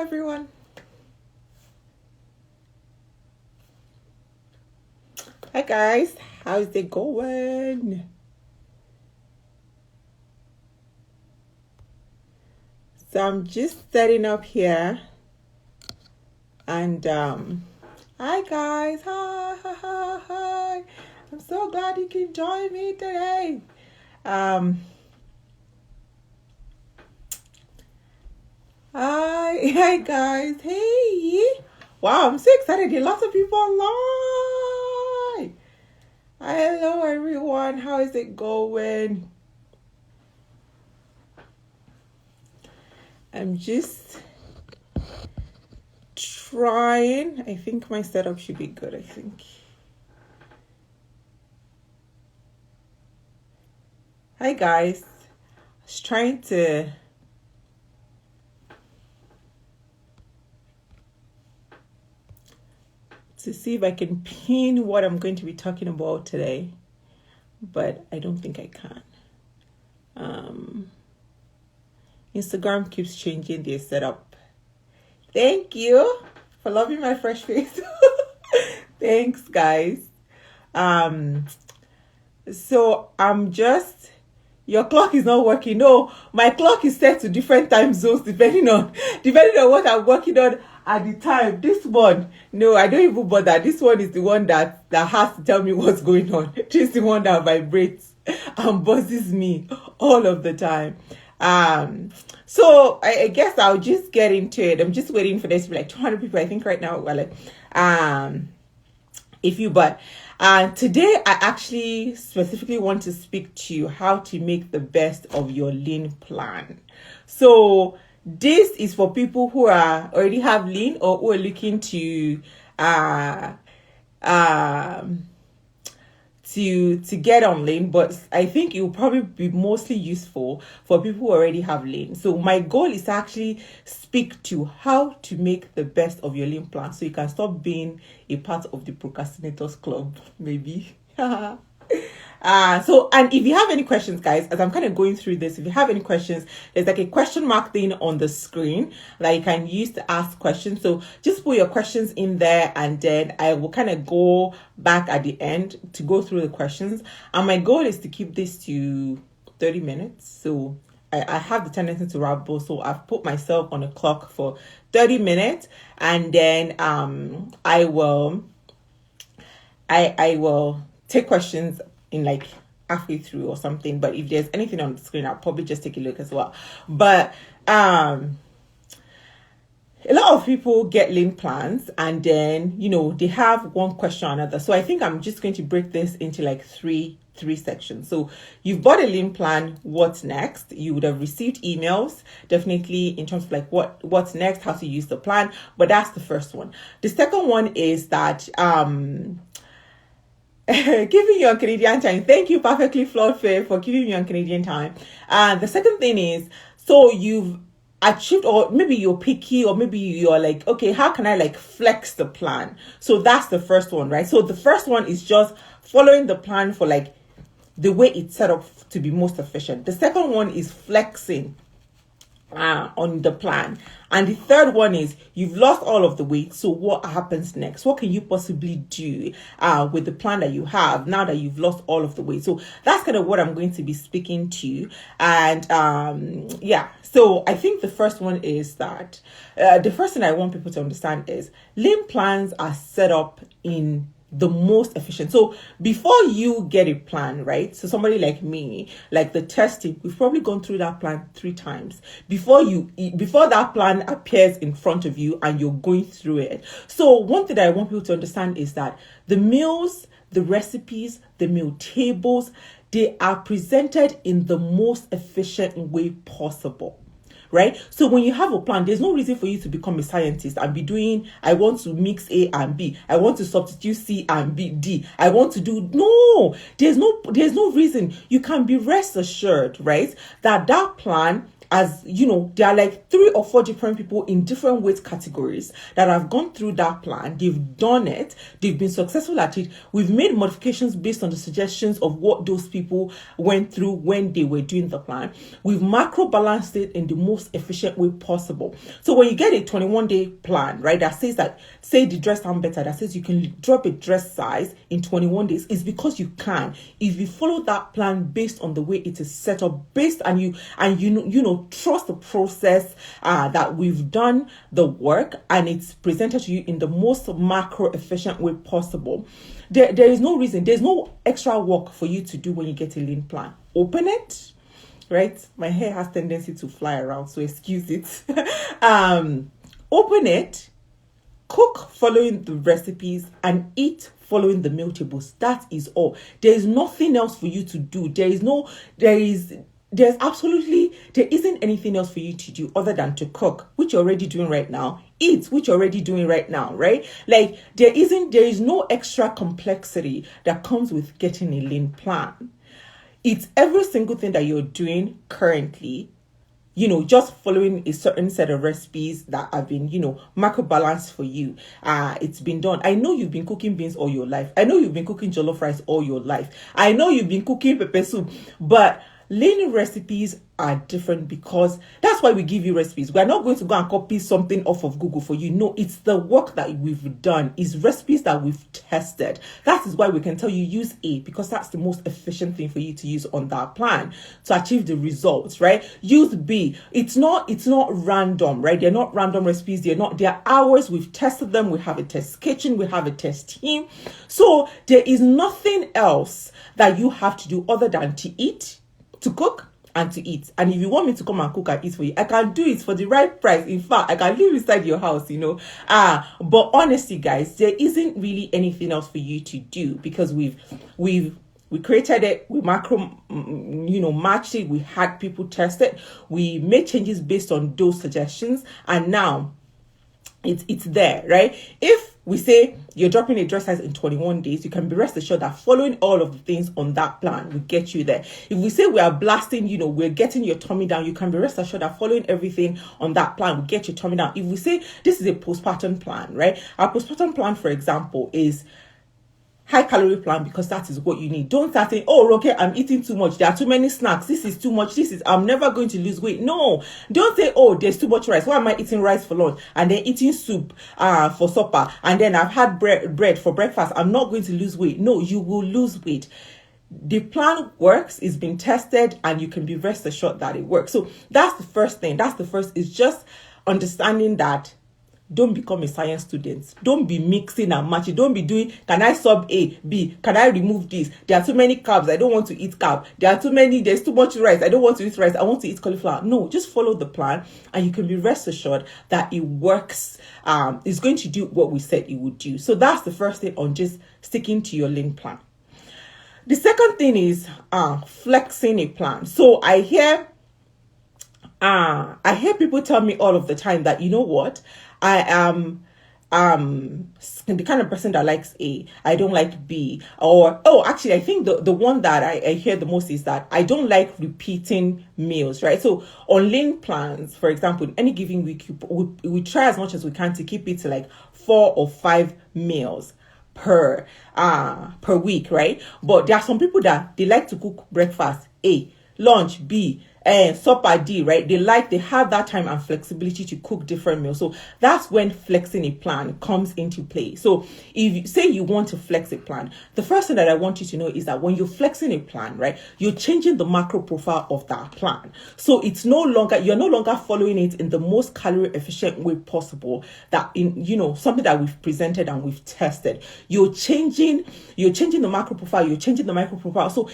everyone. Hi guys, how's it going? So I'm just setting up here, and hi guys, hi. I'm so glad you can join me today. Hi guys, hey. Wow, I'm so excited. There are lots of people online. Hello everyone, how is it going? I'm just trying. I think my setup should be good, I think. Hi guys. I was trying to see if I can pin what I'm going to be talking about today, but I don't think I can. Instagram keeps changing their setup. Thank you for loving my fresh face. Thanks, guys. So I'm just, your clock is not working. No, my clock is set to different time zones depending on what I'm working on at the time. This one, no, I don't even bother. This one is the one that has to tell me what's going on. This is the one that vibrates and buzzes me all of the time. So I guess I'll just get into it. I'm just waiting for this to be like 200 people. I think right now, well, today I actually specifically want to speak to you how to make the best of your lean plan. So this is for people who already have lean or who are looking to get on lean, but I think it will probably be mostly useful for people who already have lean. So my goal is to actually speak to how to make the best of your lean plan so you can stop being a part of the procrastinators club, maybe. And if you have any questions, guys, as I'm kind of going through this, if you have any questions, there's like a question mark thing on the screen that you can use to ask questions. So just put your questions in there, and then I will kind of go back at the end to go through the questions. And my goal is to keep this to 30 minutes. So I have the tendency to ramble, so I've put myself on a clock for 30 minutes, and then I will take questions in like halfway through or something. But if there's anything on the screen, I'll probably just take a look as well. But a lot of people get lean plans, and then they have one question or another. So I think I'm just going to break this into like three sections. So you've bought a lean plan. What's next? You would have received emails, definitely, in terms of like what's next, how to use the plan. But that's the first one. The second one is that giving you on Canadian time. Thank you, Perfectly Flawed Fair, for giving me on Canadian time. The second thing is, so you've achieved, or maybe you're picky, or maybe you're like, okay, how can I like flex the plan? So that's the first one, right? So the first one is just following the plan for like the way it's set up to be most efficient. The second one is flexing on the plan, and the third one is you've lost all of the weight. So what happens next? What can you possibly do with the plan that you have now that you've lost all of the weight? So that's kind of what I'm going to be speaking to. And so I think the first one is that the first thing I want people to understand is lean plans are set up in the most efficient. So before you get a plan, right? So somebody like me, like the testing, we've probably gone through that plan 3 times before that plan appears in front of you and you're going through it. So one thing that I want people to understand is that the meals, the recipes, the meal tables, they are presented in the most efficient way possible. Right? So when you have a plan, there's no reason for you to become a scientist and be doing, I want to mix A and B. I want to substitute C and B, D. I want to do, no, there's no reason. You can be rest assured, right? That plan as you know, there are like 3 or 4 different people in different weight categories that have gone through that plan. They've done it, they've been successful at it. We've made modifications based on the suggestions of what those people went through when they were doing the plan. We've macro balanced it in the most efficient way possible. So when you get a 21-day plan, right, that says that, say the dress I'm better, that says you can drop a dress size in 21 days, is because you can. If you follow that plan based on the way it is set up, based and you know trust the process, that we've done the work and it's presented to you in the most macro efficient way possible, there is no reason, there's no extra work for you to do when you get a lean plan. Open it, right? My hair has tendency to fly around, so excuse it. Open it, cook following the recipes, and eat following the meal tables. That is all. There is nothing else for you to do. There isn't anything else for you to do other than to cook, which you're already doing right now. Eat, which you're already doing right now, right? Like there is no extra complexity that comes with getting a lean plan. It's every single thing that you're doing currently, you know, just following a certain set of recipes that have been, you know, macro balanced for you. It's been done. I know you've been cooking beans all your life. I know you've been cooking jollof rice all your life. I know you've been cooking pepper soup, but lean recipes are different because that's why we give you recipes. We're not going to go and copy something off of Google for you. No, it's the work that we've done. It's recipes that we've tested. That is why we can tell you use A, because that's the most efficient thing for you to use on that plan to achieve the results, right? Use B. It's not random, right? They're not random recipes. They're ours. We've tested them. We have a test kitchen. We have a test team. So there is nothing else that you have to do other than to eat, to cook, and to eat. And if you want me to come and cook and eat for you, I can do it for the right price. In fact, I can live inside your house, you know. But honestly, guys, there isn't really anything else for you to do because we created it, we macro, matched it, we had people test it, we made changes based on those suggestions, and now it's there, right? If we say you're dropping a dress size in 21 days, you can be rest assured that following all of the things on that plan will get you there. If we say we are blasting, we're getting your tummy down, you can be rest assured that following everything on that plan will get your tummy down. If we say this is a postpartum plan, right? Our postpartum plan, for example, is high calorie plan because that is what you need. Don't start saying, oh, okay, I'm eating too much. There are too many snacks. This is too much. I'm never going to lose weight. No, don't say, oh, there's too much rice. Why am I eating rice for lunch and then eating soup for supper? And then I've had bread for breakfast. I'm not going to lose weight. No, you will lose weight. The plan works, it's been tested, and you can be rest assured that it works. So that's the first thing. Is just understanding that. Don't become a science student. Don't be mixing and matching. Don't be doing, can I sub A, B? Can I remove this? There are too many carbs. I don't want to eat carb. There's too much rice. I don't want to eat rice. I want to eat cauliflower. No, just follow the plan and you can be rest assured that it works. It's going to do what we said it would do. So that's the first thing on just sticking to your lean plan. The second thing is flexing a plan. So I hear people tell me all of the time that, you know what, I am the kind of person that likes A. I don't like B. Or, actually, I think the one that I hear the most is that I don't like repeating meals, right? So on lean plans, for example, in any given week, we try as much as we can to keep it to like 4 or 5 meals per week, right? But there are some people that they like to cook breakfast A, lunch B, supper D, right? They have that time and flexibility to cook different meals. So that's when flexing a plan comes into play. So if you say you want to flex a plan, the first thing that I want you to know is that when you're flexing a plan, right, you're changing the macro profile of that plan. So you're no longer following it in the most calorie efficient way possible, that something that we've presented and we've tested. You're changing the macro profile, you're changing the micro profile. So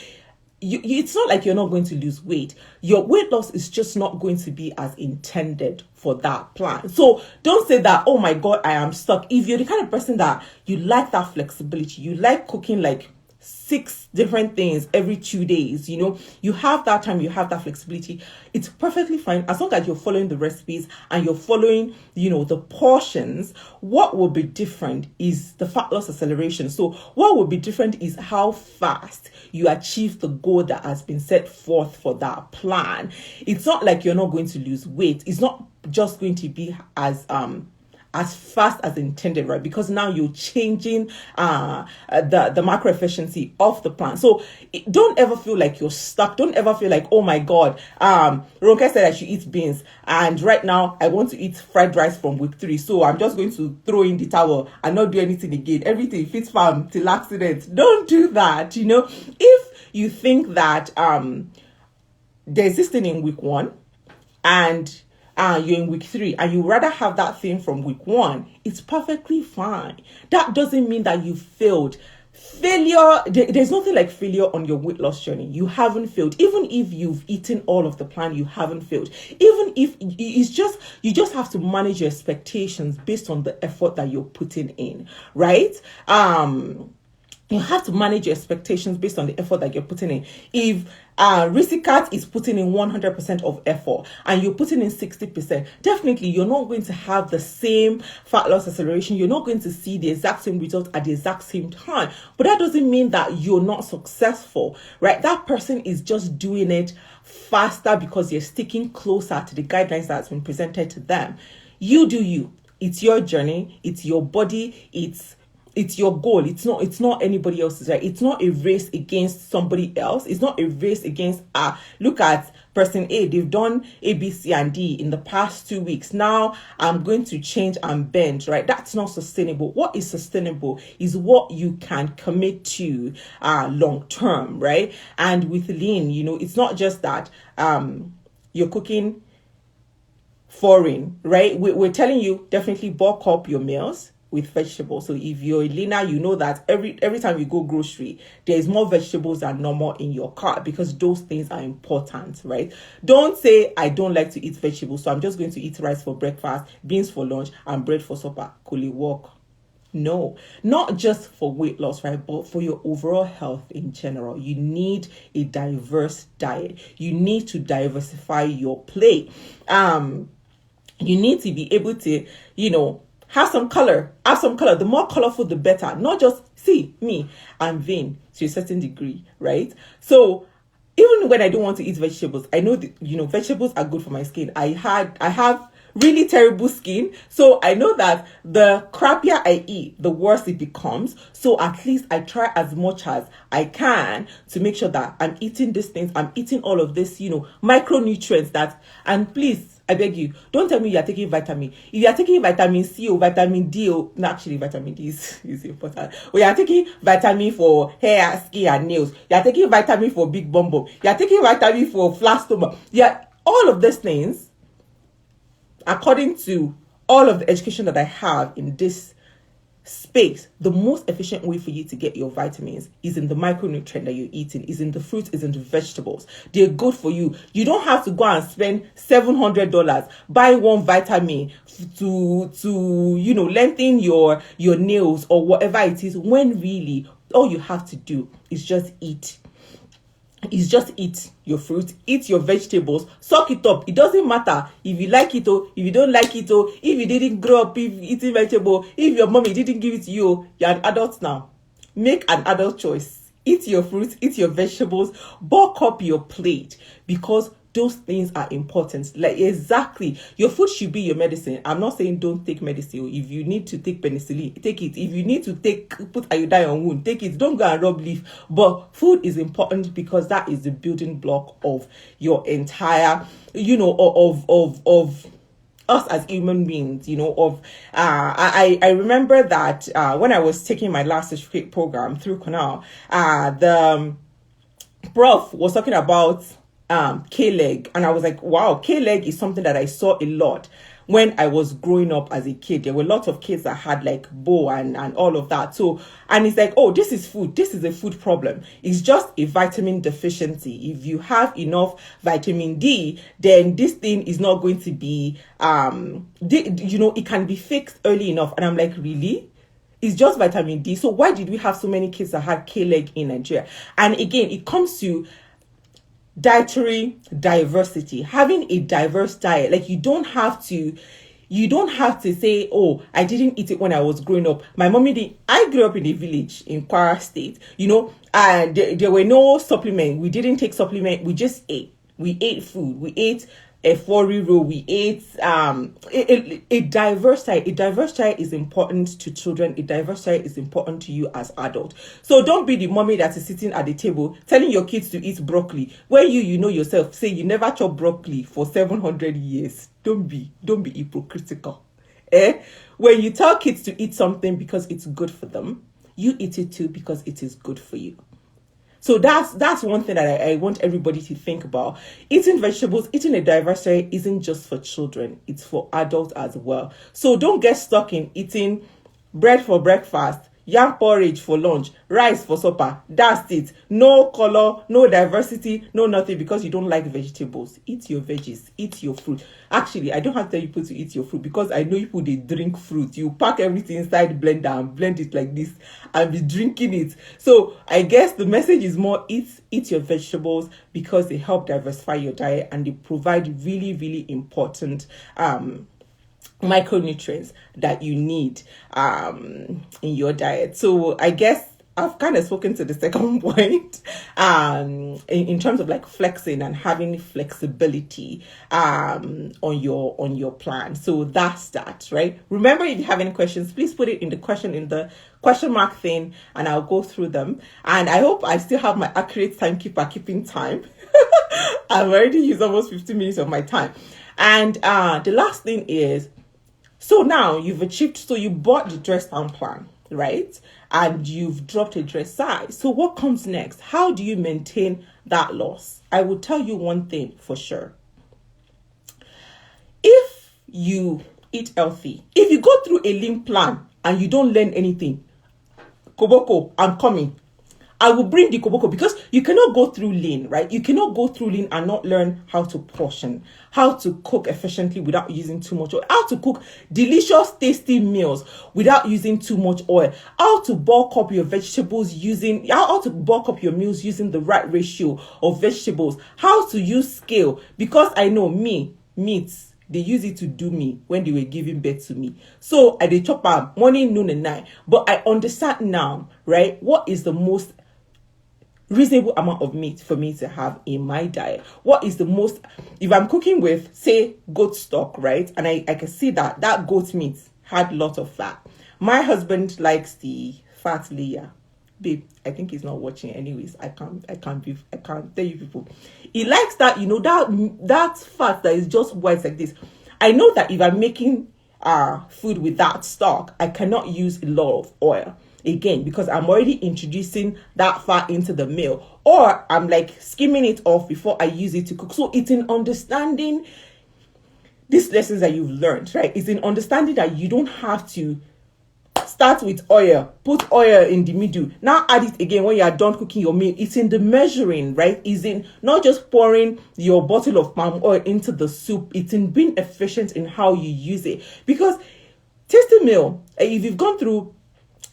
it's not like you're not going to lose weight. Your weight loss is just not going to be as intended for that plan. So don't say that, oh my God, I am stuck. If you're the kind of person that you like that flexibility, you like cooking like 6 different things every 2 days. You have that time, you have that flexibility. It's perfectly fine as long as you're following the recipes and you're following, the portions. What will be different is the fat loss acceleration. So what will be different is how fast you achieve the goal that has been set forth for that plan. It's not like you're not going to lose weight. It's not just going to be as fast as intended, right? Because now you're changing the macro efficiency of the plan. So don't ever feel like you're stuck. Don't ever feel like, oh my God, Ronke said I should eat beans, and right now I want to eat fried rice from week 3. So I'm just going to throw in the towel and not do anything again. Everything fits farm till accident. Don't do that. If you think that there's this thing in week 1 and you're in week 3 and you rather have that thing from week 1, it's perfectly fine. That doesn't mean that you failed. Failure, there's nothing like failure on your weight loss journey. You haven't failed. Even if you've eaten all of the plan, you haven't failed. Even if you just have to manage your expectations based on the effort that you're putting in, right? You have to manage your expectations based on the effort that you're putting in. If Risikat is putting in 100% of effort and you're putting in 60%, definitely you're not going to have the same fat loss acceleration. You're not going to see the exact same results at the exact same time. But that doesn't mean that you're not successful, right? That person is just doing it faster because you're sticking closer to the guidelines that's been presented to them. You do you. It's your journey. It's your body. It's your goal. It's not anybody else's, right? It's not a race against somebody else. It's not a race against, look at person A. They've done A, B, C, and D in the past 2 weeks. Now I'm going to change and bend, right? That's not sustainable. What is sustainable is what you can commit to long term, right? And with lean, it's not just that you're cooking foreign, right? We're telling you definitely bulk up your meals with vegetables. So if you're a leaner, you know that every time you go grocery, there's more vegetables than normal in your cart because those things are important, right? Don't say I don't like to eat vegetables, so I'm just going to eat rice for breakfast, beans for lunch, and bread for supper. Could it work? No, not just for weight loss, right? But for your overall health in general. You need a diverse diet. You need to diversify your plate. You need to be able to, have some color. The more colorful, the better. Not just, see, me, I'm vain to a certain degree, right? So even when I don't want to eat vegetables, I know that, vegetables are good for my skin. I have really terrible skin. So I know that the crappier I eat, the worse it becomes. So at least I try as much as I can to make sure that I'm eating these things. I'm eating all of this, micronutrients and please, I beg you, don't tell me you're taking vitamin. If you're taking vitamin C or vitamin D, actually vitamin D is important. Or you're taking vitamin for hair, skin, and nails. You're taking vitamin for big bum bum. You're taking vitamin for flat stomach. Yeah, all of these things, according to all of the education that I have in this space, the most efficient way for you to get your vitamins is in the micronutrient that you're eating, is in the fruits, is in the vegetables. They're good for you. You don't have to go and spend $700 buying one vitamin to lengthen your nails or whatever it is, when really all you have to do is just eat. Eat your fruit, eat your vegetables, suck it up. It doesn't matter if you like it or if you don't like it or if you didn't grow up eating vegetable, if your mommy didn't give it to you, you're an adult now. Make an adult choice. Eat your fruits, eat your vegetables, bulk up your plate because those things are important. Like, exactly. Your food should be your medicine. I'm not saying don't take medicine. If you need to take penicillin, take it. If you need to put iodine on wound, take it. Don't go and rub leaf. But food is important because that is the building block of your entire, of us as human beings, I remember that when I was taking my last certificate program through Canal, the prof was talking about K-leg, and I was like, wow, K-leg is something that I saw a lot when I was growing up as a kid. There were lots of kids that had like bow and all of that. So, and it's like, oh, this is food. This is a food problem. It's just a vitamin deficiency. If you have enough vitamin D, then this thing is not going to be, it can be fixed early enough. And I'm like, really? It's just vitamin D. So why did we have so many kids that had K-leg in Nigeria? And again, it comes to dietary diversity, having a diverse diet. Like you don't have to say, oh, I didn't eat it when I was growing up. My mommy did. I grew up in a village in Kwara State, and there were no supplement. We didn't take supplement. We just ate. We ate food. We ate a 4-row. We ate a diverse diet. A diverse diet is important to children. A diverse diet is important to you as adult. So don't be the mommy that is sitting at the table telling your kids to eat broccoli, where you know yourself say you never chop broccoli for 700 years. Don't be hypocritical. When you tell kids to eat something because it's good for them, you eat it too because it is good for you. So that's one thing that I want everybody to think about. Eating vegetables, eating a diverse diet isn't just for children. It's for adults as well. So don't get stuck in eating bread for breakfast, yam porridge for lunch, rice for supper. That's it. No color, no diversity, no nothing, because you don't like vegetables. Eat your veggies, eat your fruit. Actually, I don't have to tell people to eat your fruit, because I know people, they drink fruit. You pack everything inside blender and blend it like this and be drinking it. So I guess the message is more eat your vegetables, because they help diversify your diet and they provide really, really important micronutrients that you need in your diet. So I guess I've kind of spoken to the second point in terms of like flexing and having flexibility on your plan. So that's that, right? Remember, if you have any questions, please put it in the question mark thing, and I'll go through them. And I hope I still have my accurate timekeeper keeping time. I've already used almost 15 minutes of my time. And the last thing is, so now you've achieved, so you bought the dress down plan, right? And you've dropped a dress size. So what comes next? How do you maintain that loss? I will tell you one thing for sure. If you eat healthy, if you go through a lean plan and you don't learn anything, Koboko, I'm coming. I will bring the koboko, because you cannot go through lean, right? You cannot go through lean and not learn how to portion, how to cook efficiently without using too much oil, how to cook delicious, tasty meals without using too much oil, how to bulk up your vegetables how to bulk up your meals using the right ratio of vegetables, how to use scale, because I know meats, they use it to do me when they were giving birth to me. So I did chop up morning, noon, and night. But I understand now, right? What is the most reasonable amount of meat for me to have in my diet? What is the most, if I'm cooking with, say, goat stock, right? And I can see that goat meat had a lot of fat. My husband likes the fat layer. Babe, I think he's not watching anyways. I can't tell you people. He likes that, that fat that is just white like this. I know that if I'm making food with that stock, I cannot use a lot of oil. Again, because I'm already introducing that fat into the meal, or I'm like skimming it off before I use it to cook. So it's in understanding these lessons that you've learned, right? It's in understanding that you don't have to start with oil, put oil in the middle, now add it again when you are done cooking your meal. It's in the measuring, right? It's in not just pouring your bottle of palm oil into the soup. It's in being efficient in how you use it. Because tasty meal, if you've gone through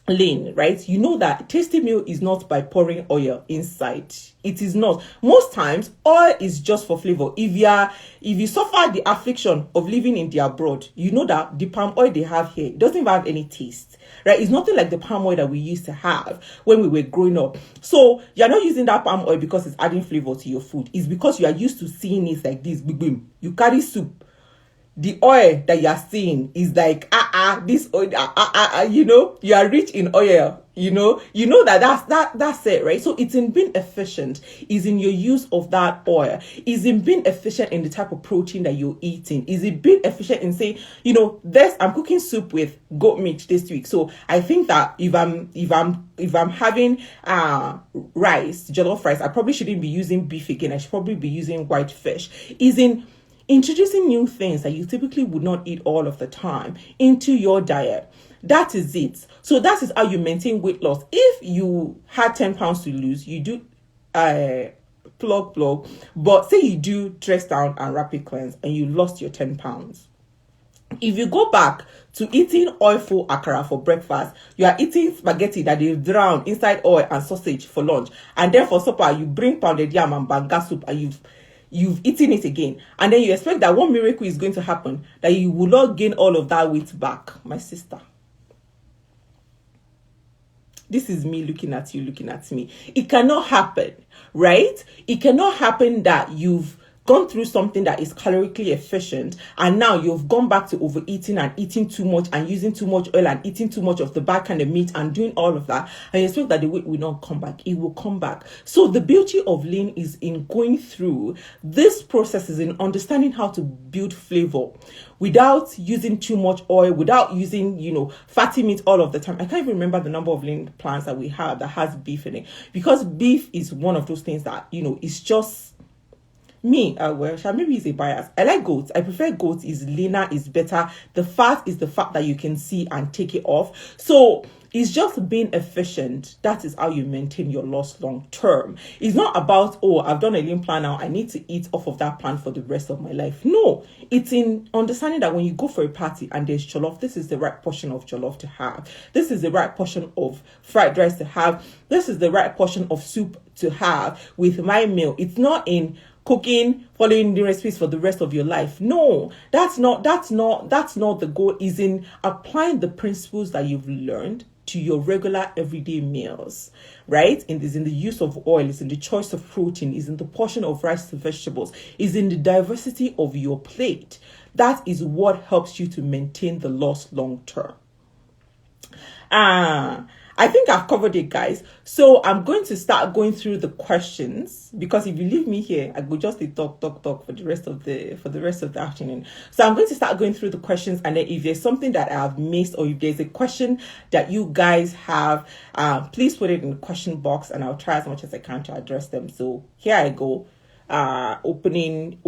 lean, right, you know that tasty meal is not by pouring oil inside. It is not. Most times oil is just for flavor. If you suffer the affliction of living in the abroad, you know that the palm oil they have here doesn't even have any taste, right? It's nothing like the palm oil that we used to have when we were growing up. So you're not using that palm oil because it's adding flavor to your food. It's because you are used to seeing it like this. You carry soup, the oil that you are seeing is like this oil, you are rich in oil, that's it, right? So it's in being efficient, is in your use of that oil, is in being efficient in the type of protein that you're eating, is it being efficient in saying, I'm cooking soup with goat meat this week, so I think that if I'm having rice, jollof rice, I probably shouldn't be using beef again. I should probably be using white fish. Is in introducing new things that you typically would not eat all of the time into your diet. That is it. So that is how you maintain weight loss. If you had 10 pounds to lose, you do plug, but say you do dress down and rapid cleanse and you lost your 10 pounds. If you go back to eating oil-full akara for breakfast. You are eating spaghetti that is drowned inside oil and sausage for lunch. And then for supper, you bring pounded yam and banga soup and you've eaten it again. And then you expect that one miracle is going to happen, that you will not gain all of that weight back. My sister. This is me looking at you, looking at me. It cannot happen, right? It cannot happen that you've gone through something that is calorically efficient and now you've gone back to overeating and eating too much and using too much oil and eating too much of the bad kind of meat and doing all of that, and you expect that the weight will not come back. It will come back. So the beauty of lean is in going through this process, is in understanding how to build flavor without using too much oil, without using, fatty meat all of the time. I can't even remember the number of lean plans that we have that has beef in it, because beef is one of those things that, it's just me. Maybe it's a bias. I like goats. I prefer goats. Is leaner, is better. The fat is the fat that you can see and take it off. So it's just being efficient. That is how you maintain your loss long term. It's not about, I've done a lean plan now, I need to eat off of that plan for the rest of my life. No, it's in understanding that when you go for a party and there's jollof, this is the right portion of jollof to have. This is the right portion of fried rice to have. This is the right portion of soup to have with my meal. It's not in cooking, following the recipes for the rest of your life. No, that's not the goal. Is in applying the principles that you've learned to your regular everyday meals, right? And is in the use of oil, is in the choice of protein, is in the portion of rice to vegetables, is in the diversity of your plate. That is what helps you to maintain the loss long term. I think I've covered it, guys. So I'm going to start going through the questions, because if you leave me here, I will just talk for the rest of the afternoon. So I'm going to start going through the questions, and then if there's something that I've missed, or if there's a question that you guys have, please put it in the question box, and I'll try as much as I can to address them. So here I go. Opening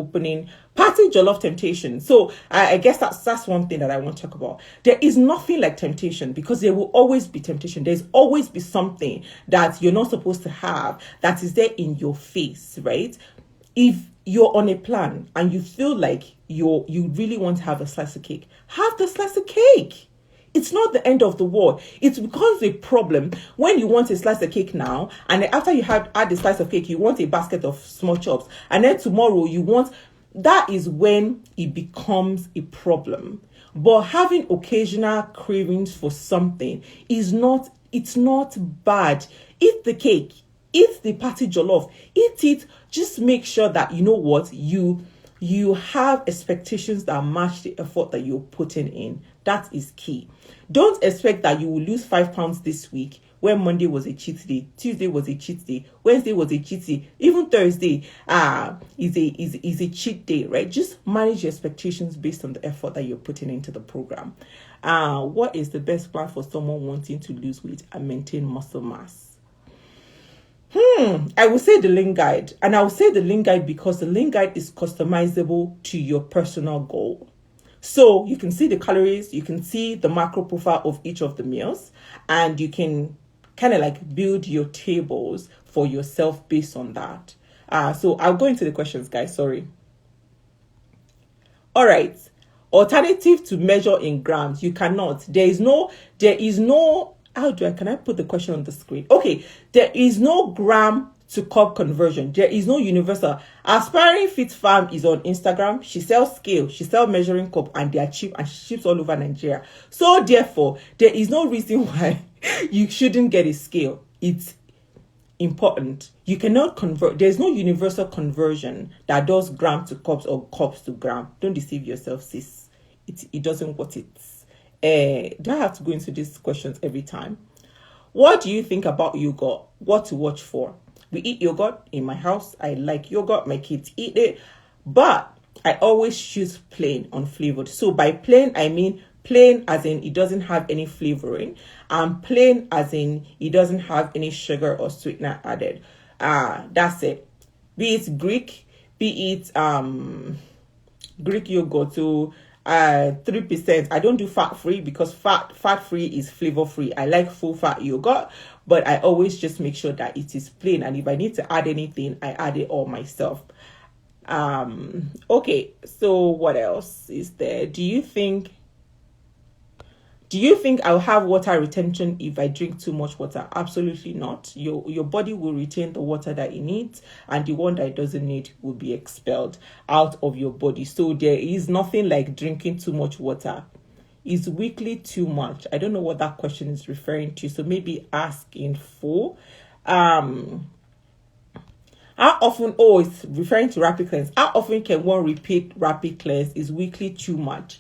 party jollof temptation. So I guess that's one thing that I want to talk about. There is nothing like temptation, because there will always be temptation. There's always be something that you're not supposed to have that is there in your face, right? If you're on a plan and you feel like you really want to have a slice of cake, have the slice of cake. It's not the end of the world. It becomes a problem when you want a slice of cake now, and then after you have had a slice of cake, you want a basket of small chops, and then tomorrow you want. That is when it becomes a problem. But having occasional cravings for something it's not bad. Eat the cake, eat the party jollof, eat it. Just make sure that you have expectations that match the effort that you're putting in. That is key. Don't expect that you will lose 5 pounds this week when Monday was a cheat day, Tuesday was a cheat day, Wednesday was a cheat day, even Thursday is a cheat day, right? Just manage your expectations based on the effort that you're putting into the program. What is the best plan for someone wanting to lose weight and maintain muscle mass? I will say the lean guide, and I will say the lean guide because the lean guide is customizable to your personal goal. So you can see the calories, you can see the macro profile of each of the meals, and you can kind of like build your tables for yourself based on that. So I'll go into the questions, guys. Sorry. All right. Alternative to measure in grams. You cannot. There is no, can I put the question on the screen? Okay. There is no gram to cup conversion. There is no universal. Aspiring Fit Farm is on Instagram. She sells scale, she sells measuring cup, and they are cheap, and she ships all over Nigeria. So therefore, there is no reason why you shouldn't get a scale. It's important. You cannot convert. There's no universal conversion that does gram to cups or cups to gram. Don't deceive yourself, sis. It doesn't what it's. Do I have to go into these questions every time? What do you think about yogurt? What to watch for? We eat yogurt in my house. I like yogurt. My kids eat it. But I always choose plain, unflavored. So by plain, I mean plain as in it doesn't have any flavoring. And plain as in it doesn't have any sugar or sweetener added. That's it. Be it Greek, be it Greek yogurt to 3%. I don't do fat free because fat free is flavor free. I like full fat yogurt, but I always just make sure that it is plain, and if I need to add anything, I add it all myself. Okay, so what else is there? Do you think Do you think I'll have water retention if I drink too much water? Absolutely not. Your body will retain the water that it needs, and the one that it doesn't need will be expelled out of your body. So there is nothing like drinking too much water. Is weekly too much? I don't know what that question is referring to, so maybe ask in full. How often, it's referring to rapid cleanse. How often can one repeat rapid cleanse? Is weekly too much?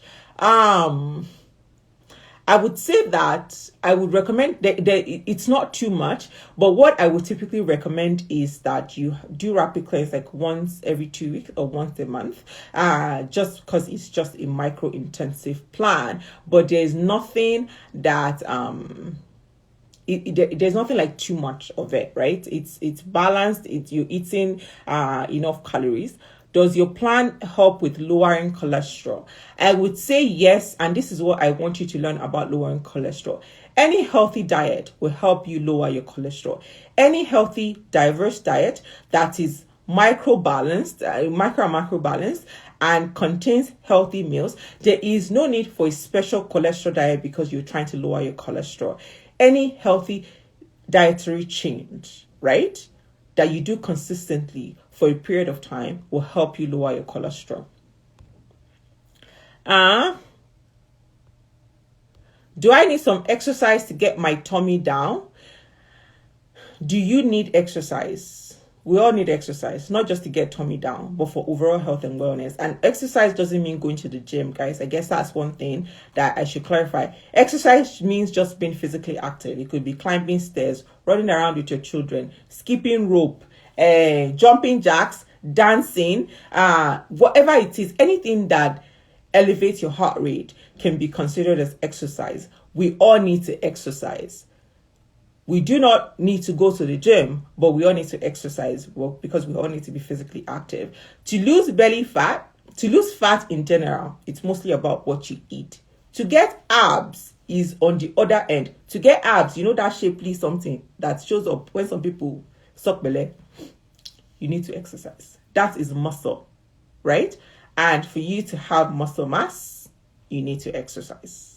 I would say that I would recommend that it's not too much, but what I would typically recommend is that you do rapid cleanse like once every 2 weeks or once a month, just because it's just a micro intensive plan. But there's nothing that there's nothing like too much of it, right? It's balanced. You're eating enough calories. Does your plan help with lowering cholesterol? I would say yes, and this is what I want you to learn about lowering cholesterol. Any healthy diet will help you lower your cholesterol. Any healthy, diverse diet that is micro and macro balanced and contains healthy meals, there is no need for a special cholesterol diet because you're trying to lower your cholesterol. Any healthy dietary change, right, that you do consistently for a period of time will help you lower your cholesterol. Do I need some exercise to get my tummy down? Do you need exercise? We all need exercise, not just to get tummy down, but for overall health and wellness. And exercise doesn't mean going to the gym, guys. I guess that's one thing that I should clarify. Exercise means just being physically active. It could be climbing stairs, running around with your children, skipping rope, jumping jacks, dancing, whatever it is, anything that elevates your heart rate can be considered as exercise. We all need to exercise. We do not need to go to the gym, but we all need to exercise because we all need to be physically active. To lose belly fat, to lose fat in general, it's mostly about what you eat. To get abs is on the other end. To get abs, you know that shapely something that shows up when some people suck belly, you need to exercise. That is muscle, right? And for you to have muscle mass, you need to exercise.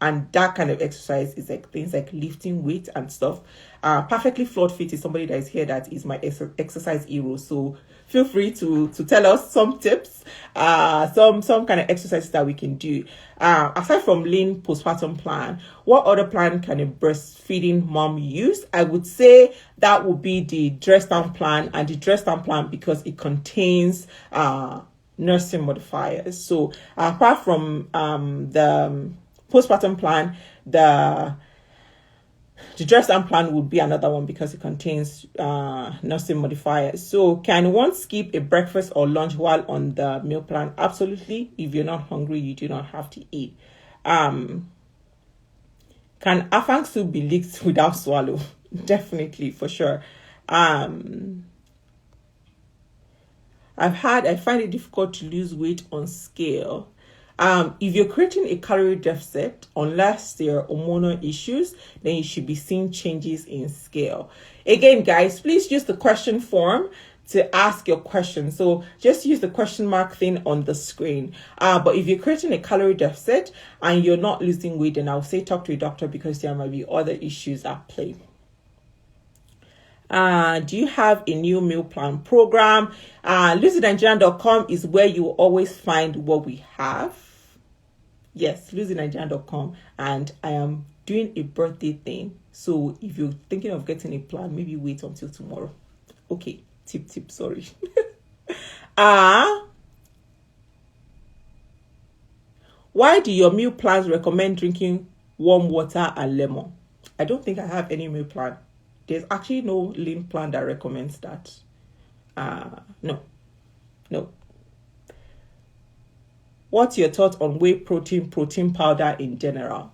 And that kind of exercise is like things like lifting weight and stuff. Perfectly Flawed Fit is somebody that is here that is my exercise hero. So feel free to tell us some tips, some kind of exercises that we can do. Aside from lean postpartum plan, what other plan can a breastfeeding mom use? I would say that would be the dress down plan, and the dress down plan because it contains nursing modifiers. So apart from the postpartum plan, the dress down plan would be another one because it contains nursing modifiers. So can one skip a breakfast or lunch while on the meal plan? Absolutely. If you're not hungry, you do not have to eat. Can afang soup be licked without swallow? Definitely, for sure. I find it difficult to lose weight on scale. If you're creating a calorie deficit, unless there are hormonal issues, then you should be seeing changes in scale. Again, guys, please use the question form to ask your question. So just use the question mark thing on the screen. But if you're creating a calorie deficit and you're not losing weight, then I'll say talk to a doctor because there might be other issues at play. Do you have a new meal plan program? LucyNigerian.com is where you will always find what we have. Yes, LucyNigerian.com, and I am doing a birthday thing. So if you're thinking of getting a plan, maybe wait until tomorrow. Okay, tip, sorry. Why do your meal plans recommend drinking warm water and lemon? I don't think I have any meal plan. There's actually no lean plan that recommends that. No. What's your thought on whey protein powder in general?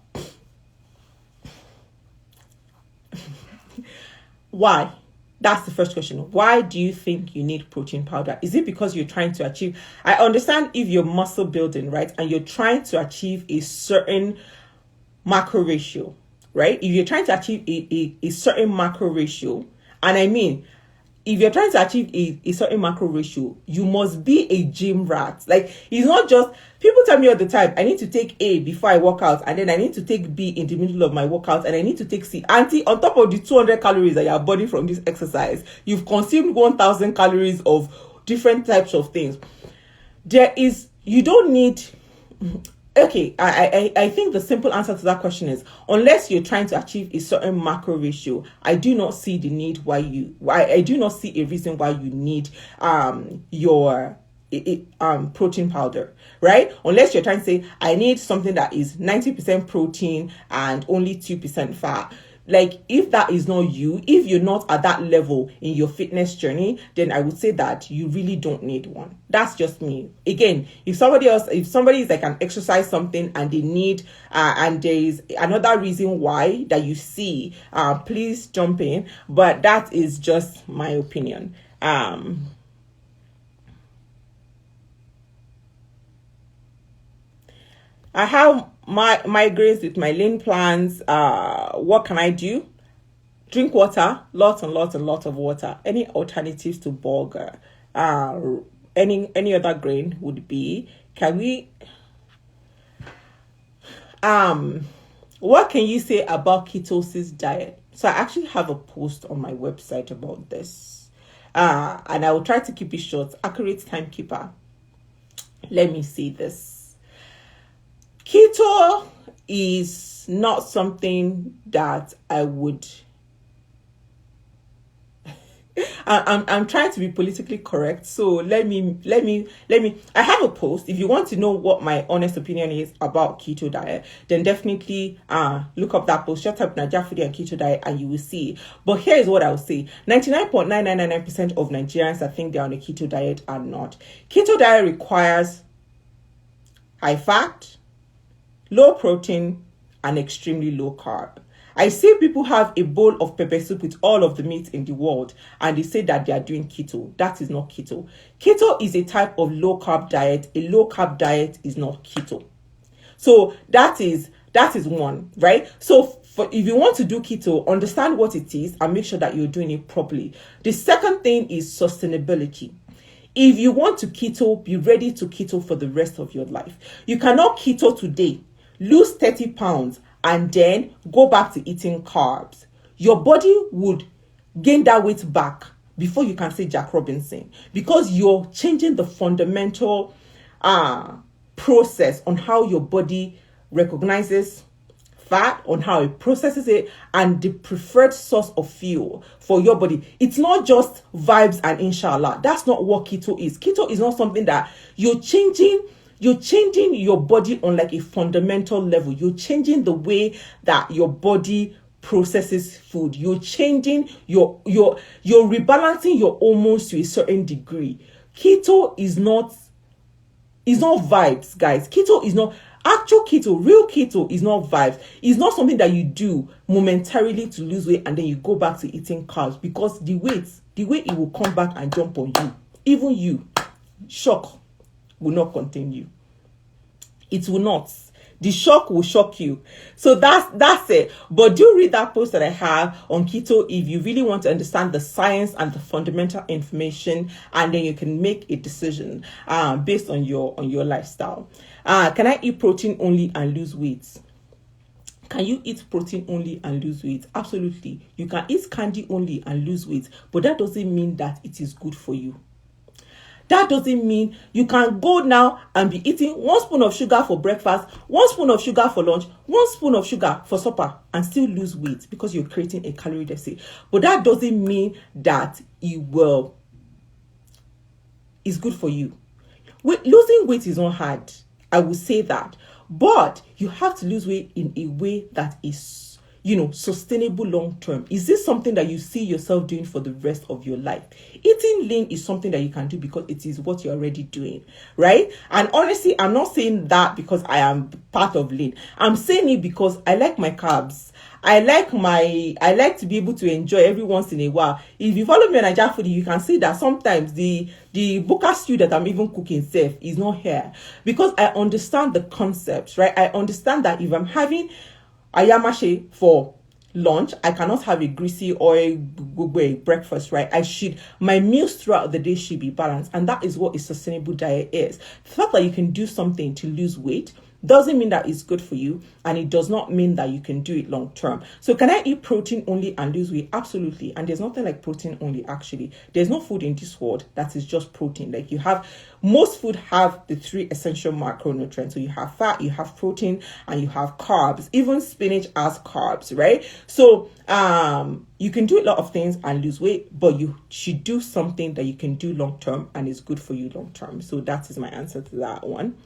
Why? That's the first question. Why do you think you need protein powder? Is it because you're trying to achieve... I understand if you're muscle building, right? And you're trying to achieve a certain macro ratio, right? If you're trying to achieve a certain macro ratio, and I mean, if you're trying to achieve a certain macro ratio, you must be a gym rat. Like, it's not just, people tell me all the time, I need to take A before I work out, and then I need to take B in the middle of my workout, and I need to take C. Auntie, on top of the 200 calories that you're burning from this exercise, you've consumed 1,000 calories of different types of things. You don't need, okay, I think the simple answer to that question is, unless you're trying to achieve a certain macro ratio, I do not see the need I do not see a reason why you need your protein powder, right? Unless you're trying to say, I need something that is 90% protein and only 2% fat. Like, if that is not you, if you're not at that level in your fitness journey, then I would say that you really don't need one. That's just me. Again, if somebody is like an exercise something and they need, and there is another reason why that you see, please jump in. But that is just my opinion. I have my migraines with my lean plans. What can I do? Drink water, lots and lots and lots of water. Any alternatives to bulgur? Any other grain would be? Can we? What can you say about ketosis diet? So I actually have a post on my website about this, and I will try to keep it short. Accurate timekeeper. Let me see this. Keto is not something that I would. I'm trying to be politically correct, so let me. I have a post. If you want to know what my honest opinion is about keto diet, then definitely look up that post. Just type Nigeria foodie and keto diet, and you will see. But here is what I will say: 99.9999% of Nigerians that think they're on a keto diet are not. Keto diet requires high fat, low protein, and extremely low carb. I see people have a bowl of pepper soup with all of the meat in the world, and they say that they are doing keto. That is not keto. Keto is a type of low carb diet. A low carb diet is not keto. So that is one, right? So if you want to do keto, understand what it is and make sure that you're doing it properly. The second thing is sustainability. If you want to keto, be ready to keto for the rest of your life. You cannot keto today, lose 30 pounds, and then go back to eating carbs. Your body would gain that weight back before you can say Jack Robinson, because you're changing the fundamental process on how your body recognizes fat, on how it processes it, and the preferred source of fuel for your body. It's not just vibes and inshallah. That's not what keto is. Keto is not something that you're changing your body on like a fundamental level. You're changing the way that your body processes food. You're changing you're rebalancing your hormones to a certain degree. Keto is not vibes, guys. Keto is not actual keto. Real keto is not vibes. It's not something that you do momentarily to lose weight and then you go back to eating carbs, because the way it will come back and jump on you. Even you, shock will not contain you. It will not. The shock will shock you. So that's it. But do read that post that I have on keto if you really want to understand the science and the fundamental information, and then you can make a decision based on your lifestyle. Can I eat protein only and lose weight? Can you eat protein only and lose weight? Absolutely. You can eat candy only and lose weight, but that doesn't mean that it is good for you. That doesn't mean you can go now and be eating 1 spoon of sugar for breakfast, 1 spoon of sugar for lunch, 1 spoon of sugar for supper, and still lose weight because you're creating a calorie deficit. But that doesn't mean that it's good for you. Losing weight is not hard. I will say that. But you have to lose weight in a way that is, sustainable long term. Is this something that you see yourself doing for the rest of your life? Eating lean is something that you can do because it is what you're already doing, right? And honestly, I'm not saying that because I am part of lean. I'm saying it because I like my carbs. I like to be able to enjoy every once in a while. If you follow me on Nigeria foodie, you can see that sometimes the buka stew that I'm even cooking safe is not here, because I understand the concept, right? I understand that if I'm having ayamashe for lunch. I cannot have a greasy oil breakfast, right? My meals throughout the day should be balanced. And that is what a sustainable diet is. The fact that you can do something to lose weight doesn't mean that it's good for you, and it does not mean that you can do it long term. So can I eat protein only and lose weight? Absolutely. And there's nothing like protein only, actually. There's no food in this world that is just protein. Like most food have the 3 essential macronutrients. So you have fat, you have protein, and you have carbs. Even spinach has carbs, right? So you can do a lot of things and lose weight, but you should do something that you can do long term and is good for you long term. So that is my answer to that one.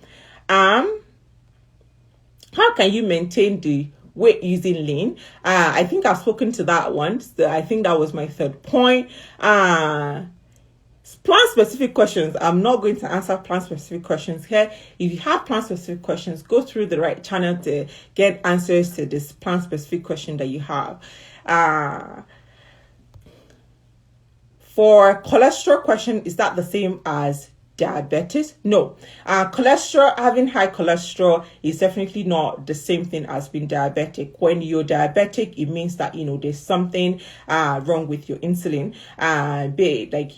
How can you maintain the weight using lean? I think I've spoken to that one. So I think that was my third point. Plant-specific questions. I'm not going to answer plant-specific questions here. If you have plant-specific questions, go through the right channel to get answers to this plant-specific question that you have. For cholesterol question, is that the same as diabetes? No. Having high cholesterol is definitely not the same thing as being diabetic. When you're diabetic, it means that there's something wrong with your insulin, be it like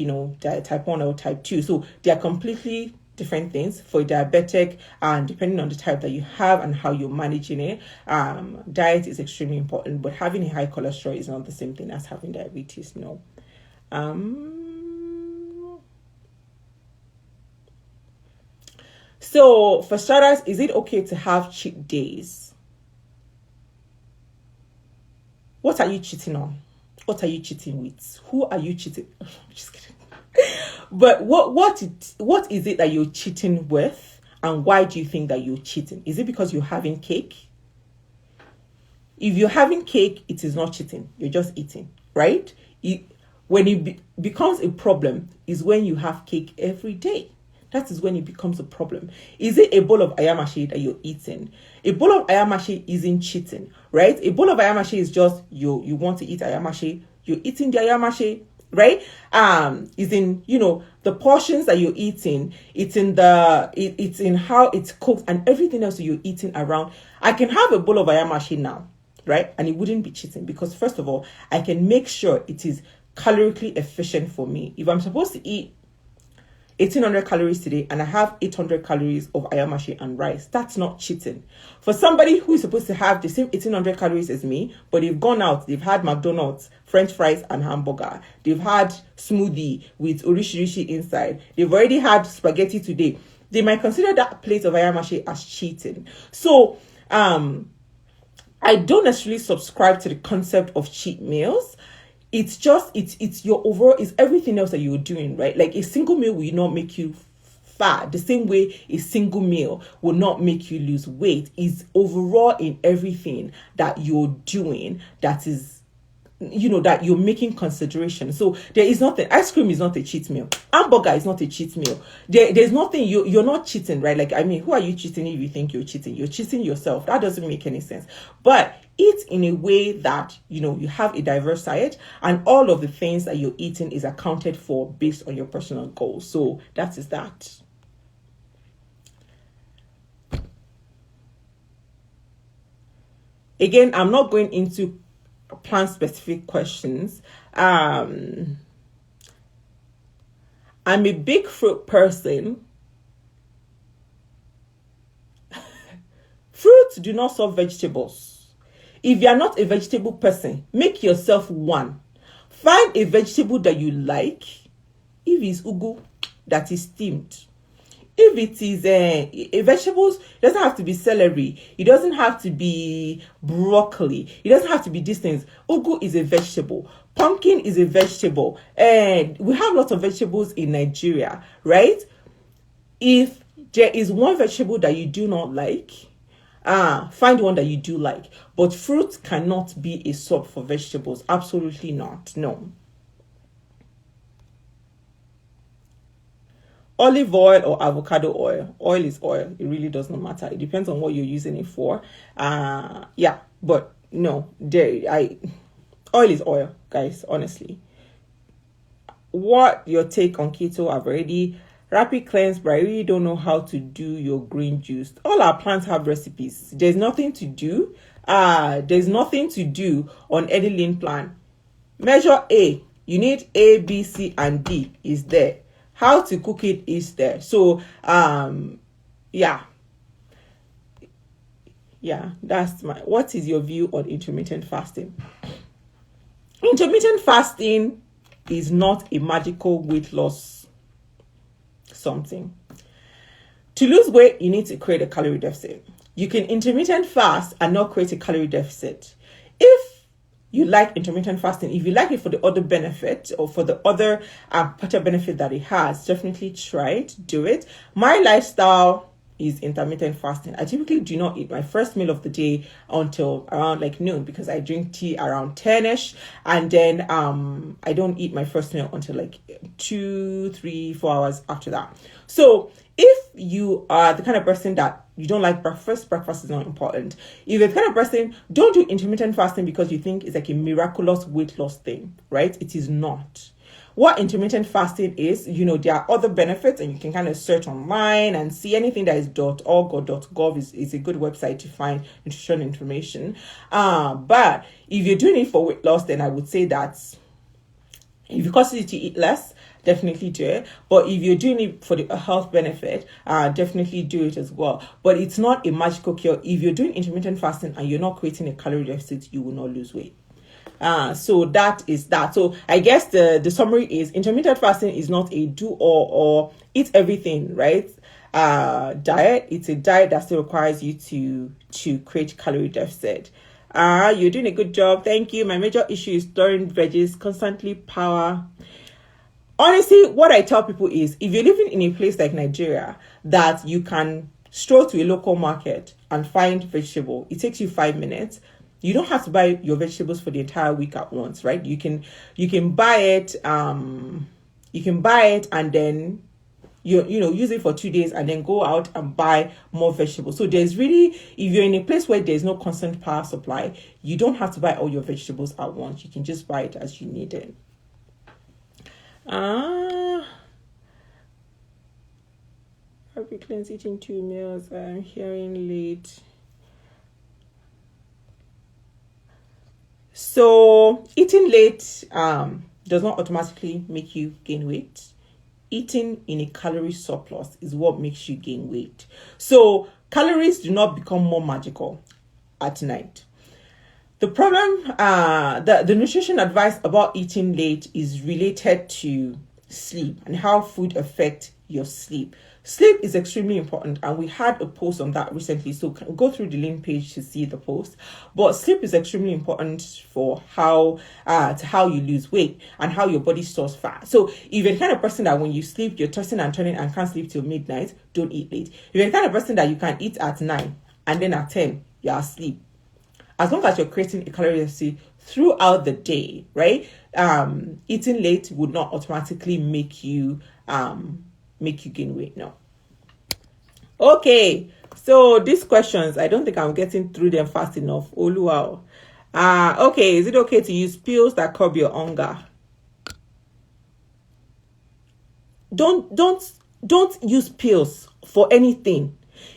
type 1 or type 2. So they are completely different things. For diabetic, and depending on the type that you have and how you're managing it, diet is extremely important. But having a high cholesterol is not the same thing as having diabetes. No. So for starters, is it okay to have cheat days? What are you cheating on? What are you cheating with? Who are you cheating? Just kidding. But what is it that you're cheating with, and why do you think that you're cheating? Is it because you're having cake? If you're having cake, it is not cheating. You're just eating, right? When it becomes a problem is when you have cake every day. That is when it becomes a problem. Is it a bowl of ayamashi that you're eating? A bowl of ayamashi isn't cheating, right? A bowl of ayamashi is just you want to eat ayamashi. You're eating the ayamashi, right? Is in the portions that you're eating. It's in it's in how it's cooked and everything else that you're eating around. I can have a bowl of ayamashi now, right? And it wouldn't be cheating because first of all, I can make sure it is calorically efficient for me. If I'm supposed to eat 1,800 calories today and I have 800 calories of ayamashi and rice, that's not cheating. For somebody who is supposed to have the same 1,800 calories as me, but they've gone out, they've had McDonald's, French fries and hamburger, they've had smoothie with orishirishi inside, they've already had spaghetti today, they might consider that plate of ayamashi as cheating. So I don't necessarily subscribe to the concept of cheat meals. It's just, it's your overall, it's everything else that you're doing, right? Like a single meal will not make you fat. The same way a single meal will not make you lose weight. Is overall in everything that you're doing that is, that you're making consideration. So there is nothing, ice cream is not a cheat meal. Hamburger is not a cheat meal. There's nothing, you're not cheating, right? Like, I mean, who are you cheating if you think you're cheating? You're cheating yourself. That doesn't make any sense. But eat in a way that, you have a diverse diet and all of the things that you're eating is accounted for based on your personal goals. So that is that. Again, I'm not going into plant-specific questions. I'm a big fruit person. Fruits do not serve vegetables. If you are not a vegetable person, make yourself one. Find a vegetable that you like. If it's ugu, that is steamed. If it is vegetables, it doesn't have to be celery. It doesn't have to be broccoli. It doesn't have to be these things. Ugu is a vegetable. Pumpkin is a vegetable. And we have lots of vegetables in Nigeria, right? If there is one vegetable that you do not like, find one that you do like. But fruit cannot be a sub for vegetables. Absolutely not. No. Olive oil or avocado oil. Oil is oil. It really does not matter. It depends on what you're using it for. Yeah, but no, oil is oil, guys, honestly. What your take on keto? I've already rapid cleanse, but I really don't know how to do your green juice. All our plants have recipes. There's nothing to do. There's nothing to do on any lean plan. Measure A, you need A, B, C, and D is there. How to cook it is there. So yeah, that's what is your view on intermittent fasting? Intermittent fasting is not a magical weight loss something. To lose weight, you need to create a calorie deficit. You can intermittent fast and not create a calorie deficit. If you like intermittent fasting, if you like it for the other benefit or for the other better benefit that it has, definitely try it, do it. My lifestyle is intermittent fasting. I typically do not eat my first meal of the day until around like noon, because I drink tea around 10ish, and then I don't eat my first meal until like 2, 3, 4 hours after that. So if you are the kind of person that you don't like breakfast is not important. If you're the kind of person, don't do intermittent fasting because you think it's like a miraculous weight loss thing, right? It is not. What intermittent fasting is, there are other benefits, and you can kind of search online and see anything that is .org or .gov is a good website to find nutrition information. But if you're doing it for weight loss, then I would say that if it causes you to eat less, definitely do it. But if you're doing it for the health benefit, definitely do it as well. But it's not a magical cure. If you're doing intermittent fasting and you're not creating a calorie deficit, you will not lose weight. So that is that. So I guess the summary is intermittent fasting is not a do or eat everything, right? Diet. It's a diet that still requires you to create calorie deficit. You're doing a good job. Thank you. My major issue is storing veggies, constantly power. Honestly, what I tell people is, if you're living in a place like Nigeria that you can stroll to a local market and find vegetable, it takes you 5 minutes. You don't have to buy your vegetables for the entire week at once, right? You can buy it. You can buy it and then use it for 2 days and then go out and buy more vegetables. So there's really, if you're in a place where there's no constant power supply, you don't have to buy all your vegetables at once. You can just buy it as you need it. Happy cleanse eating 2 meals. I'm hearing late. So eating late does not automatically make you gain weight. Eating in a calorie surplus is what makes you gain weight. So calories do not become more magical at night. The problem, the nutrition advice about eating late is related to sleep and how food affects your sleep. Sleep is extremely important, and we had a post on that recently, so go through the link page to see the post. But sleep is extremely important for how you lose weight and how your body stores fat. So if you're the kind of person that when you sleep you're tossing and turning and can't sleep till midnight, don't eat late. If you're the kind of person that you can eat at 9 and then at 10 you're asleep, as long as you're creating a calorie deficit throughout the day, right? Eating late would not automatically make you gain weight. No. Okay, so these questions, I don't think I'm getting through them fast enough. Oh wow. Okay, is it okay to use pills that curb your hunger? Don't use pills for anything.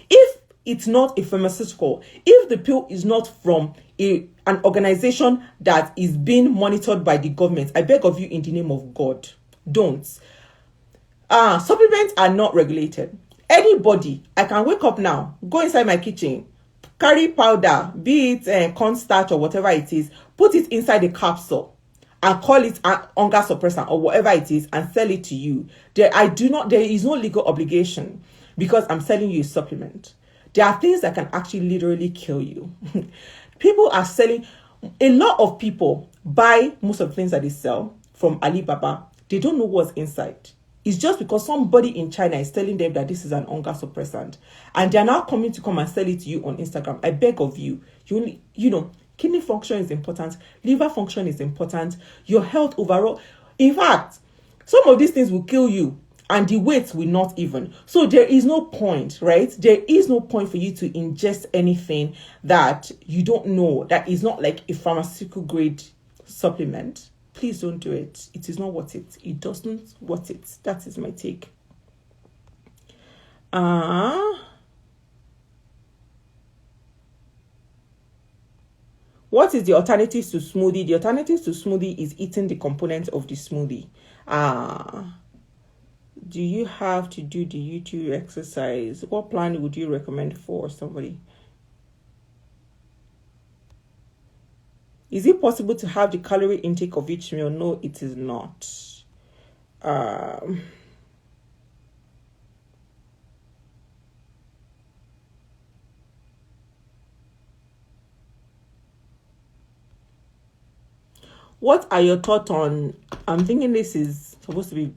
If it's not a pharmaceutical, if the pill is not from an organization that is being monitored by the government, I beg of you in the name of God, don't. Supplements are not regulated. Anybody, I can wake up now, go inside my kitchen, carry powder, be it cornstarch or whatever it is, put it inside a capsule and call it an hunger suppressant or whatever it is and sell it to you. There is no legal obligation because I'm selling you a supplement. There are things that can actually literally kill you. People are selling, a lot of people buy most of the things that they sell from Alibaba. They don't know what's inside. It's just because somebody in China is telling them that this is an hunger suppressant. And they're now coming to come and sell it to you on Instagram. I beg of you. Kidney function is important. Liver function is important. Your health overall. In fact, some of these things will kill you. And the weight will not even. So there is no point, right? There is no point for you to ingest anything that you don't know, that is not like a pharmaceutical grade supplement. Please don't do it. It is not worth it. It doesn't worth it. That is my take. What is the alternatives to smoothie? The alternatives to smoothie is eating the components of the smoothie. Do you have to do the YouTube exercise? What plan would you recommend for somebody? Is it possible to have the calorie intake of each meal? No, it is not. What are your thoughts on, I'm thinking this is supposed to be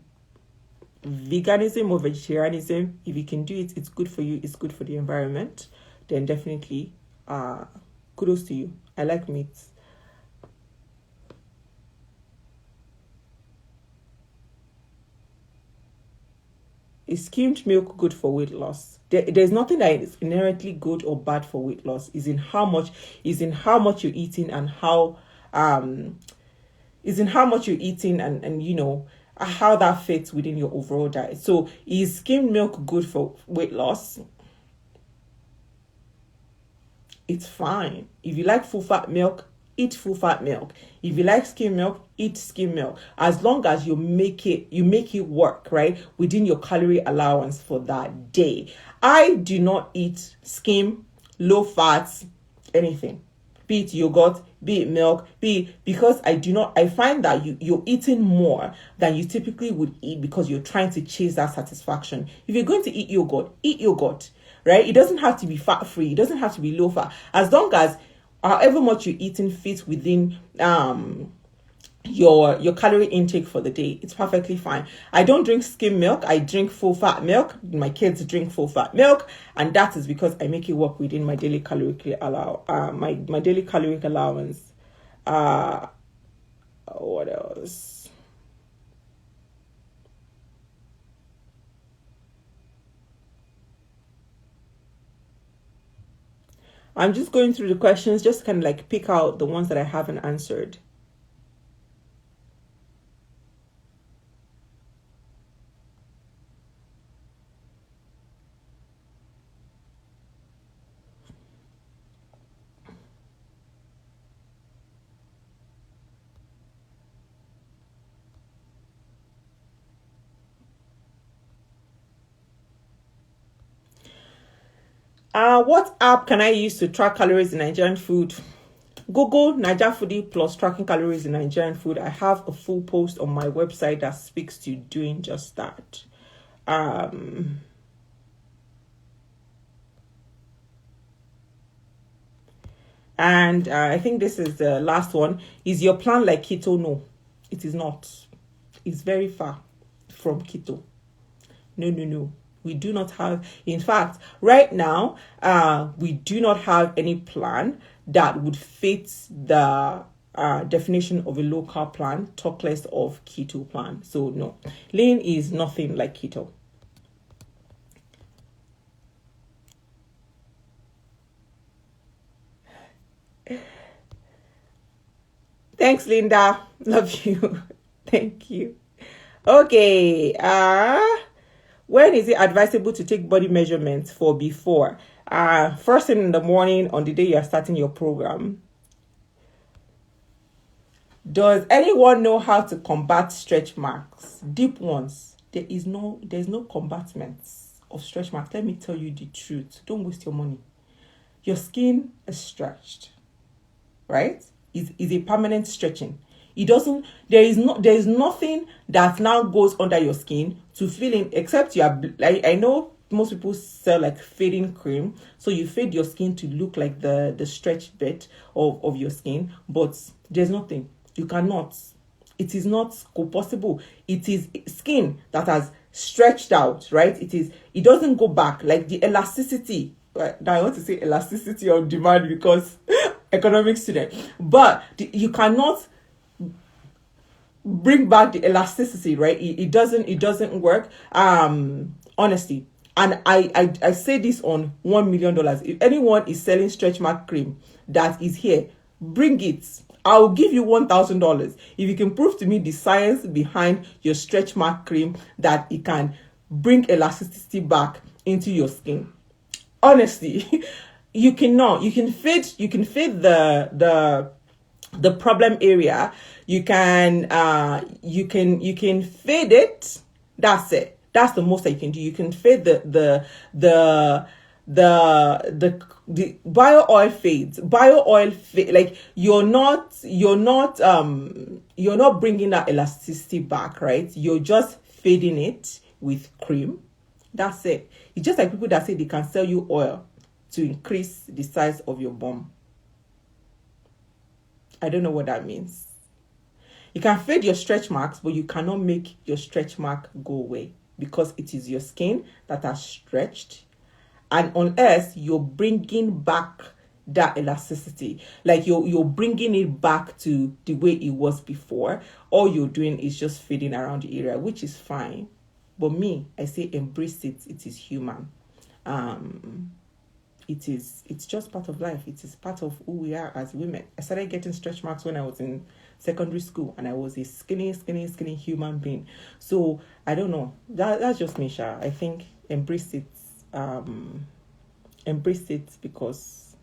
veganism or vegetarianism. If you can do it, it's good for you, it's good for the environment, then definitely kudos to you. I like meat. Is skimmed milk good for weight loss? There's nothing that is inherently good or bad for weight loss. Is in how much you're eating and how and you know how that fits within your overall diet. So is skimmed milk good for weight loss? It's fine. If you like full fat milk, eat full fat milk. If you like skim milk, eat skim milk. As long as you make it work, right, within your calorie allowance for that day. I do not eat skim, low fats, anything. Be it yogurt, be it milk, because I find that you're eating more than you typically would eat because you're trying to chase that satisfaction. If you're going to eat yogurt, right? It doesn't have to be fat free. It doesn't have to be low fat. As long as however much you're eating fits within your calorie intake for the day, it's perfectly fine. I don't drink skim milk. I drink full fat milk. My kids drink full fat milk, and that is because I make it work within my daily caloric my daily caloric allowance. What else? I'm just going through the questions, just kind of like pick out the ones that I haven't answered. What app can I use to track calories in Nigerian food? Google Niger Foodie plus tracking calories in Nigerian food. I have a full post on my website that speaks to doing just that. And I think this is the last one. Is your plan like keto? No, it is not. It's very far from keto. No. We do not have, in fact, right now, we do not have any plan that would fit the definition of a low carb plan, talk less of keto plan. So no, lean is nothing like keto. Thanks, Linda. Love you. Thank you. Okay. When is it advisable to take body measurements for before? First thing in the morning on the day you are starting your program. Does anyone know how to combat stretch marks? Deep ones. There's no combatants of stretch marks. Let me tell you the truth. Don't waste your money. Your skin is stretched, right? Is a permanent stretching. There is nothing that now goes under your skin to fill in, except I know most people sell like fading cream, so you fade your skin to look like the stretched bit of your skin, but there's nothing. You cannot. It is not possible. It is skin that has stretched out, right? It doesn't go back like the elasticity. Now I want to say elasticity on demand because economic student, but you cannot bring back the elasticity, right? It doesn't work. Honestly, and I say this on $1 million. If anyone is selling stretch mark cream that is here, bring it. I'll give you $1,000 if you can prove to me the science behind your stretch mark cream that it can bring elasticity back into your skin. Honestly, you cannot. You can feed the problem area. You can feed it. That's it. That's the most that you can do. You can feed the bio oil fades. Like you're not bringing that elasticity back, right? You're just feeding it with cream. That's it. It's just like people that say they can sell you oil to increase the size of your bum. I don't know what that means. You can fade your stretch marks, but you cannot make your stretch mark go away because it is your skin that has stretched. And unless you're bringing back that elasticity, like you're bringing it back to the way it was before, all you're doing is just fading around the area, which is fine. But I say embrace it. It is human. It's just part of life. It is part of who we are as women. I started getting stretch marks when I was in secondary school, and I was a skinny human being. So I don't know. That's just me, Sha. I think embrace it. Embrace it, because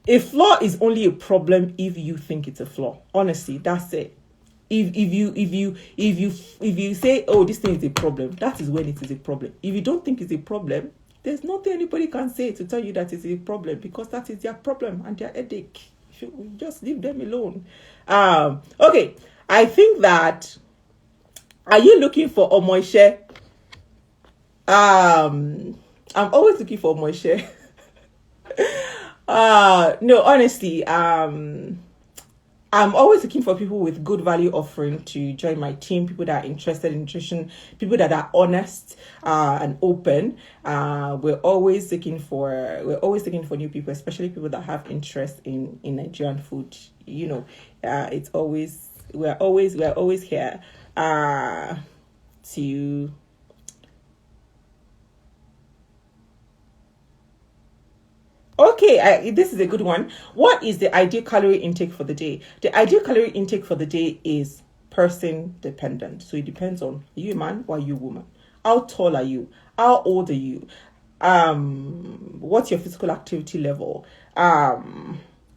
a flaw is only a problem if you think it's a flaw. Honestly, that's it. If you say, oh, this thing is a problem, that is when it is a problem. If you don't think it's a problem, there's nothing anybody can say to tell you that it's a problem, because that is their problem and their headache. You just leave them alone. Okay, I think that, are you looking for Omoishe? I'm always looking for Omoishe. No, honestly, I'm always looking for people with good value offering to join my team, people that are interested in nutrition, people that are honest and open. We're always looking for new people, especially people that have interest in Nigerian food. We're always here to Okay, this is a good one. What is the ideal calorie intake for the day? The ideal calorie intake for the day is person dependent. So it depends on, are you a man or are you a woman? How tall are you? How old are you? What's your physical activity level? A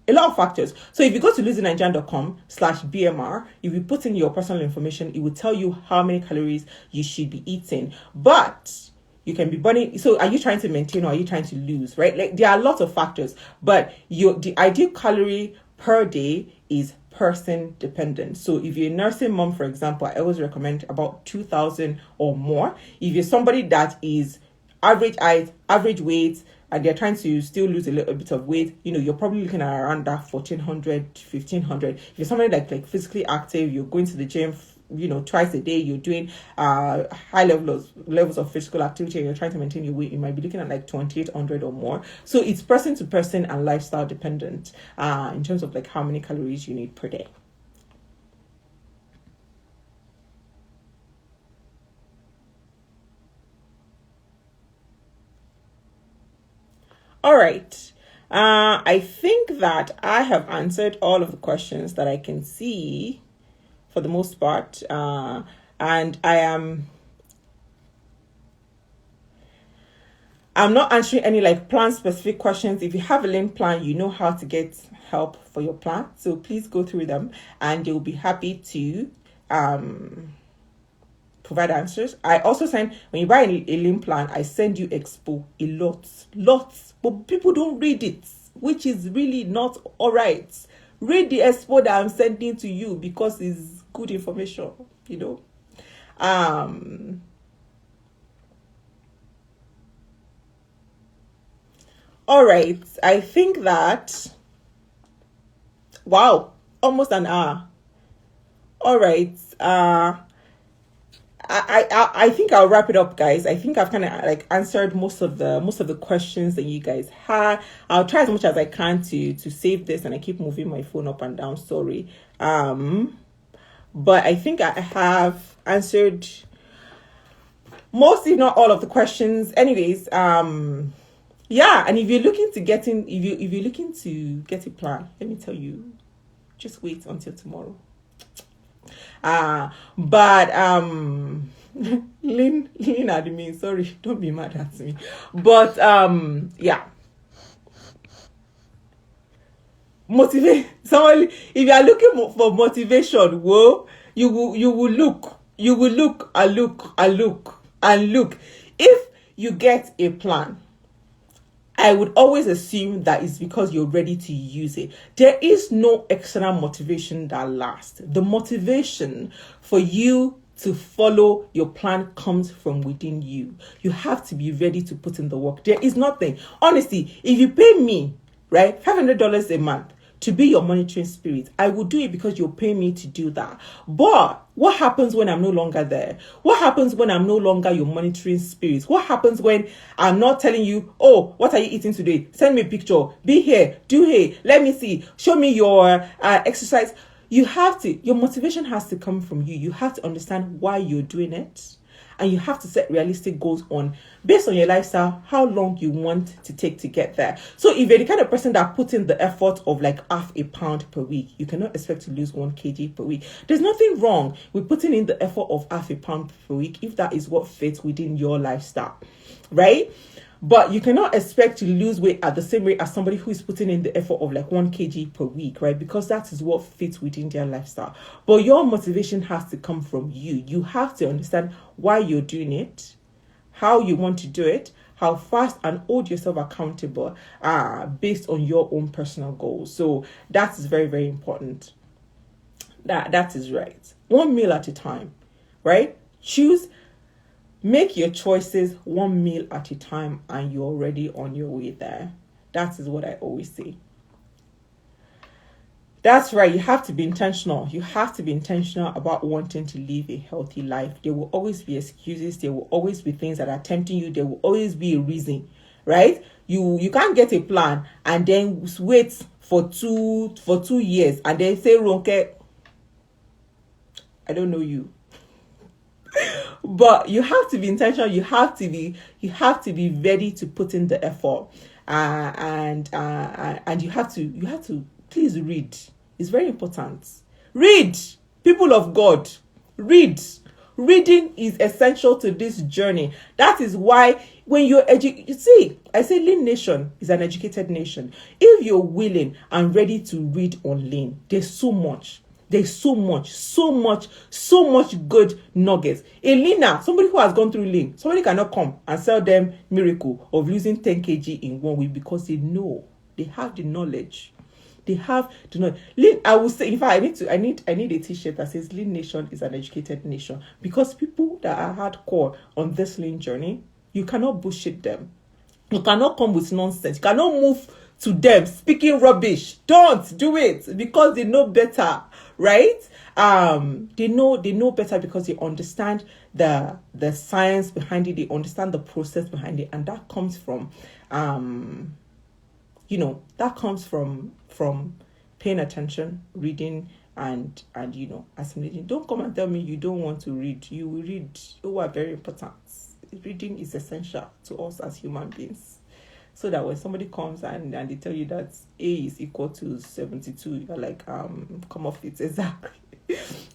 lot of factors. So if you go to losingnigeria.com/BMR, if you put in your personal information, it will tell you how many calories you should be eating. But you can be burning. So are you trying to maintain or are you trying to lose, right? Like there are lots of factors, but the ideal calorie per day is person dependent. So if you're a nursing mom, for example, I always recommend about 2,000 or more. If you're somebody that is average height, average weight, and they're trying to still lose a little bit of weight, you're probably looking at around that 1,400, 1,500. If you're somebody like physically active, you're going to the gym twice a day, you're doing high levels of physical activity, and you're trying to maintain your weight, you might be looking at like 2,800 or more. So it's person to person and lifestyle dependent in terms of like how many calories you need per day. All right. I think that I have answered all of the questions that I can see for the most part. And I'm not answering any like plan specific questions. If you have a lean plan, you know how to get help for your plan. So please go through them and they'll be happy to provide answers. I also send, when you buy a lean plan, I send you expo a lots, but people don't read it, which is really not all right. Read the expo that I'm sending to you because it's good information, All right, I think that, wow, almost an hour. All right, I think I'll wrap it up, guys. I think I've kind of like answered most of the questions that you guys had. I'll try as much as I can to save this, and I keep moving my phone up and down. Sorry. But I think I have answered most, if not all, of the questions. Anyways, yeah. And if you're looking to get a plan, let me tell you, just wait until tomorrow. But lean at me. Sorry, don't be mad at me. But yeah. motivate someone. If you are looking for motivation, whoa, you will look and look and look and look. If you get a plan, I would always assume that it's because you're ready to use it. There is no external motivation that lasts. The motivation for you to follow your plan comes from within you. You have to be ready to put in the work. There is nothing. Honestly, if you pay me, right, $500 a month to be your monitoring spirit, I will do it because you're paying me to do that. But what happens when I'm no longer there? What happens when I'm no longer your monitoring spirit? What happens when I'm not telling you, oh, what are you eating today? Send me a picture. Be here. Do here. Let me see. Show me your exercise. You have to, your motivation has to come from you. You have to understand why you're doing it. And you have to set realistic goals on, based on your lifestyle, how long you want to take to get there. So if you're the kind of person that puts in the effort of like half a pound per week, you cannot expect to lose 1 kg per week. There's nothing wrong with putting in the effort of half a pound per week if that is what fits within your lifestyle, right? But you cannot expect to lose weight at the same rate as somebody who is putting in the effort of like 1 kg per week, right? Because that is what fits within their lifestyle. But your motivation has to come from you. You have to understand why you're doing it, how you want to do it, how fast, and hold yourself accountable based on your own personal goals. So that is very, very important. That is right. 1 meal at a time, right? Make your choices 1 meal at a time and you're already on your way there. That is what I always say. That's right. You have to be intentional. You have to be intentional about wanting to live a healthy life. There will always be excuses. There will always be things that are tempting you. There will always be a reason, right? You can't get a plan and then wait for 2 years and then say, Ronke, I don't know you. But you have to be intentional. You have to be ready to put in the effort, and you have to please read. It's very important. Read, people of God. Read. Reading is essential to this journey. That is why when you're you see, I say Lean Nation is an educated nation. If you're willing and ready to read on Lean, there's so much good nuggets. A leaner, somebody who has gone through Lean, somebody cannot come and sell them miracle of losing 10 kg in 1 week because they know, they have the knowledge. They have to know. Lean, I will say, in fact, I need a t-shirt that says Lean Nation is an educated nation, because people that are hardcore on this Lean journey, you cannot bullshit them. You cannot come with nonsense. You cannot move to them speaking rubbish. Don't do it, because they know better, right? They know better because they understand the science behind it. They understand the process behind it, and that comes from paying attention, reading, and assimilating. Don't come and tell me you don't want to read. You will read. You are very important. Reading is essential to us as human beings, so that when somebody comes and they tell you that A is equal to 72, you're like, come off it. Exactly.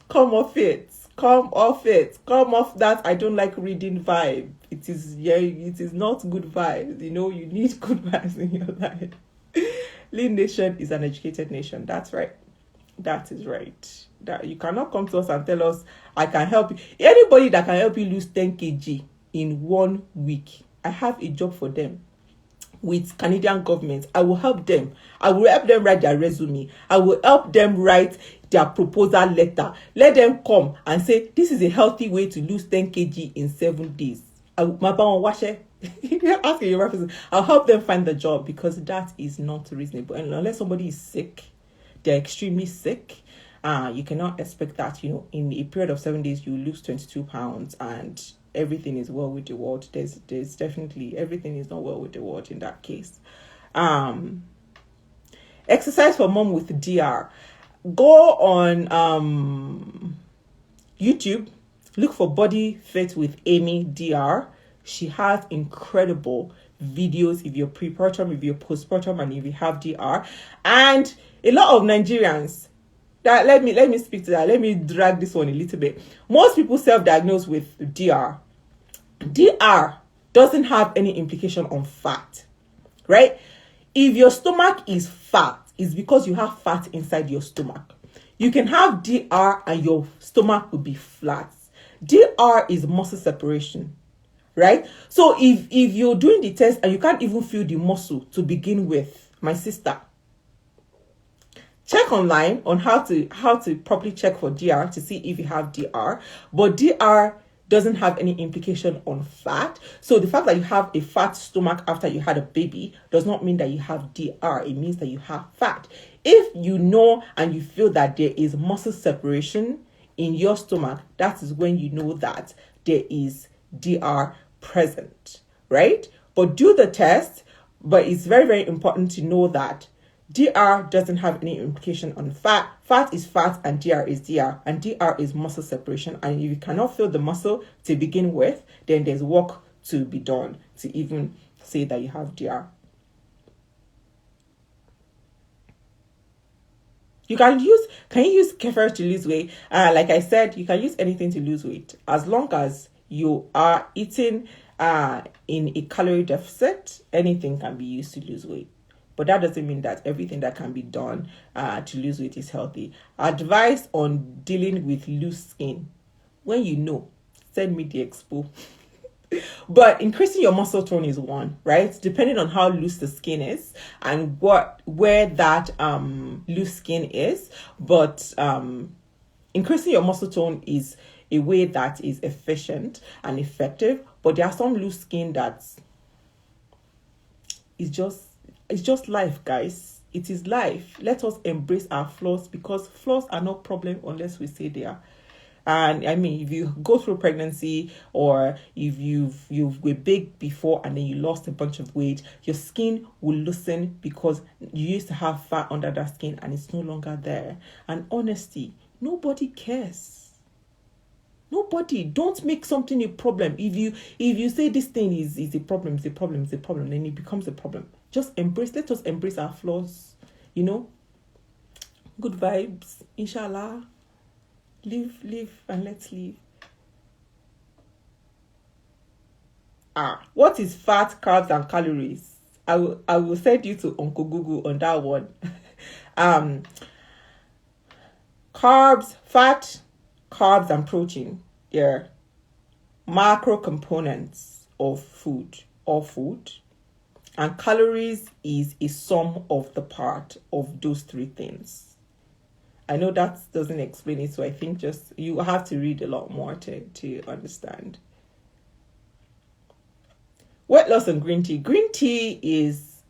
Come off that I don't like reading vibe. It is not good vibes. You need good vibes in your life. Lean Nation is an educated nation. That's right. That is right. That you cannot come to us and tell us I can help you. Anybody that can help you lose 10 kg in 1 week, I have a job for them with Canadian government. I will help them. I will help them write their resume. I will help them write their proposal letter. Let them come and say, this is a healthy way to lose 10 kg in 7 days. I'll help them find the job, because that is not reasonable. And unless somebody is sick, they're extremely sick, you cannot expect that, in a period of 7 days, you lose 22 pounds and everything is well with the world. There's definitely, everything is not well with the world in that case. Exercise for mom with DR. Go on YouTube, look for Body Fit with Amy DR. She has incredible videos if you're prepartum, if you're postpartum, and if you have DR. And a lot of Nigerians, let me speak to that. Let me drag this one a little bit. Most people self-diagnose with DR. DR doesn't have any implication on fat, right? If your stomach is fat, is because you have fat inside your stomach. You can have DR and your stomach will be flat. DR is muscle separation, right? So if you're doing the test and you can't even feel the muscle to begin with, my sister, check online on how to properly check for DR to see if you have DR. But DR doesn't have any implication on fat. So the fact that you have a fat stomach after you had a baby does not mean that you have DR. It means that you have fat. If you know and you feel that there is muscle separation in your stomach, that is when you know that there is DR present, right? But do the test. But it's very, very important to know that DR doesn't have any implication on fat. Fat is fat and DR is DR. And DR is muscle separation. And if you cannot feel the muscle to begin with, then there's work to be done to even say that you have DR. Can you use kefir to lose weight? Like I said, you can use anything to lose weight as long as you are eating in a calorie deficit. Anything can be used to lose weight. But that doesn't mean that everything that can be done to lose weight is healthy. Advice on dealing with loose skin. When you know, send me the expo. But increasing your muscle tone is one, right? Depending on how loose the skin is and where that loose skin is. But increasing your muscle tone is a way that is efficient and effective. But there are some loose skin that's it's just life, guys. It is life. Let us embrace our flaws, because flaws are no problem unless we say they are. And I mean, if you go through pregnancy or if you were big before and then you lost a bunch of weight, your skin will loosen because you used to have fat under that skin and it's no longer there. And honestly, nobody cares. Nobody. Don't make something a problem. If you say this thing is a problem, then it becomes a problem. Just let us embrace our flaws, good vibes, inshallah. Live and let's live. What is fat, carbs, and calories? I will send you to Uncle Google on that one. Fat, carbs, and protein. They're macro components of food or food. And calories is a sum of the part of those three things. I know that doesn't explain it, so I think just you have to read a lot more to understand. Weight loss and green tea. Green tea is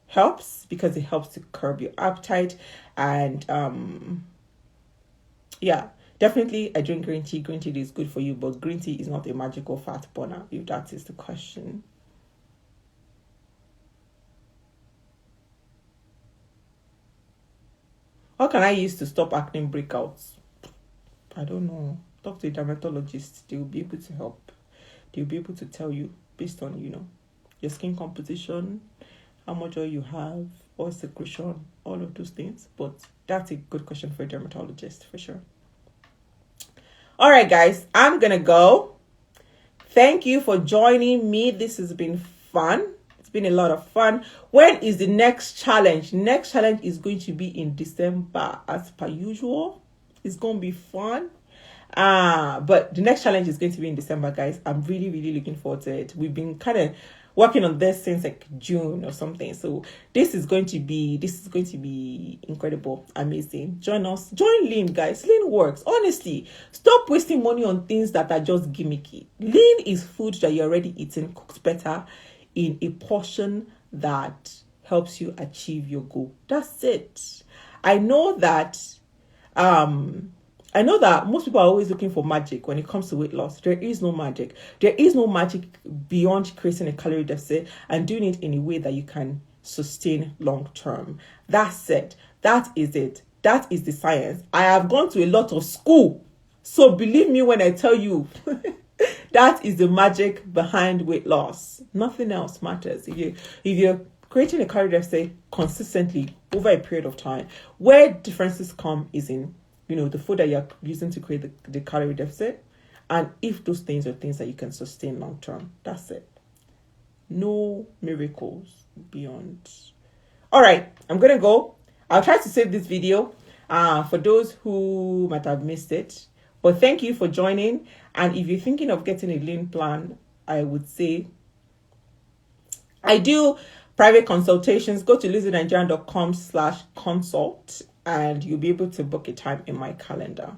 helps because it helps to curb your appetite, and definitely I drink green tea. Green tea is good for you, but green tea is not a magical fat burner, if that is the question. What can I use to stop acne breakouts? I don't know. Talk to a dermatologist. They will be able to help. They'll be able to tell you based on, your skin composition, how much oil you have, oil secretion, all of those things. But that's a good question for a dermatologist for sure. All right, guys, I'm going to go. Thank you for joining me. This has been fun. Been a lot of fun. When is the next challenge? Next challenge is going to be in December as per usual. It's going to be fun. But the next challenge is going to be in December, guys. I'm really, really looking forward to it. We've been kind of working on this since like June or something. So this is going to be incredible, amazing. Join us. Join Lean, guys. Lean works. Honestly, stop wasting money on things that are just gimmicky. Lean is food that you're already eating, cooked better, in a portion that helps you achieve your goal. That's it. I know that most people are always looking for magic when it comes to weight loss. There is no magic. There is no magic beyond creating a calorie deficit and doing it in a way that you can sustain long term. That's it. That is it. That is the science. I have gone to a lot of school. So believe me when I tell you that is the magic behind weight loss. Nothing else matters. If you're creating a calorie deficit consistently over a period of time, where differences come is in, the food that you're using to create the calorie deficit, and if those things are things that you can sustain long term. That's it. No miracles beyond. All right, I'm gonna go. I'll try to save this video for those who might have missed it. But thank you for joining. And if you're thinking of getting a lean plan, I would say I do private consultations. Go to lizzinigerian.com/consult and you'll be able to book a time in my calendar.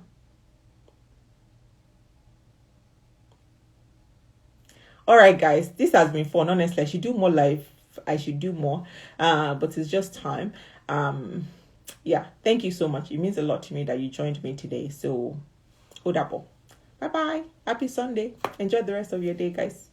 All right, guys, this has been fun. Honestly, I should do more live. I should do more, but it's just time. Yeah, thank you so much. It means a lot to me that you joined me today. So, hold up. Bye bye. Happy Sunday. Enjoy the rest of your day, guys.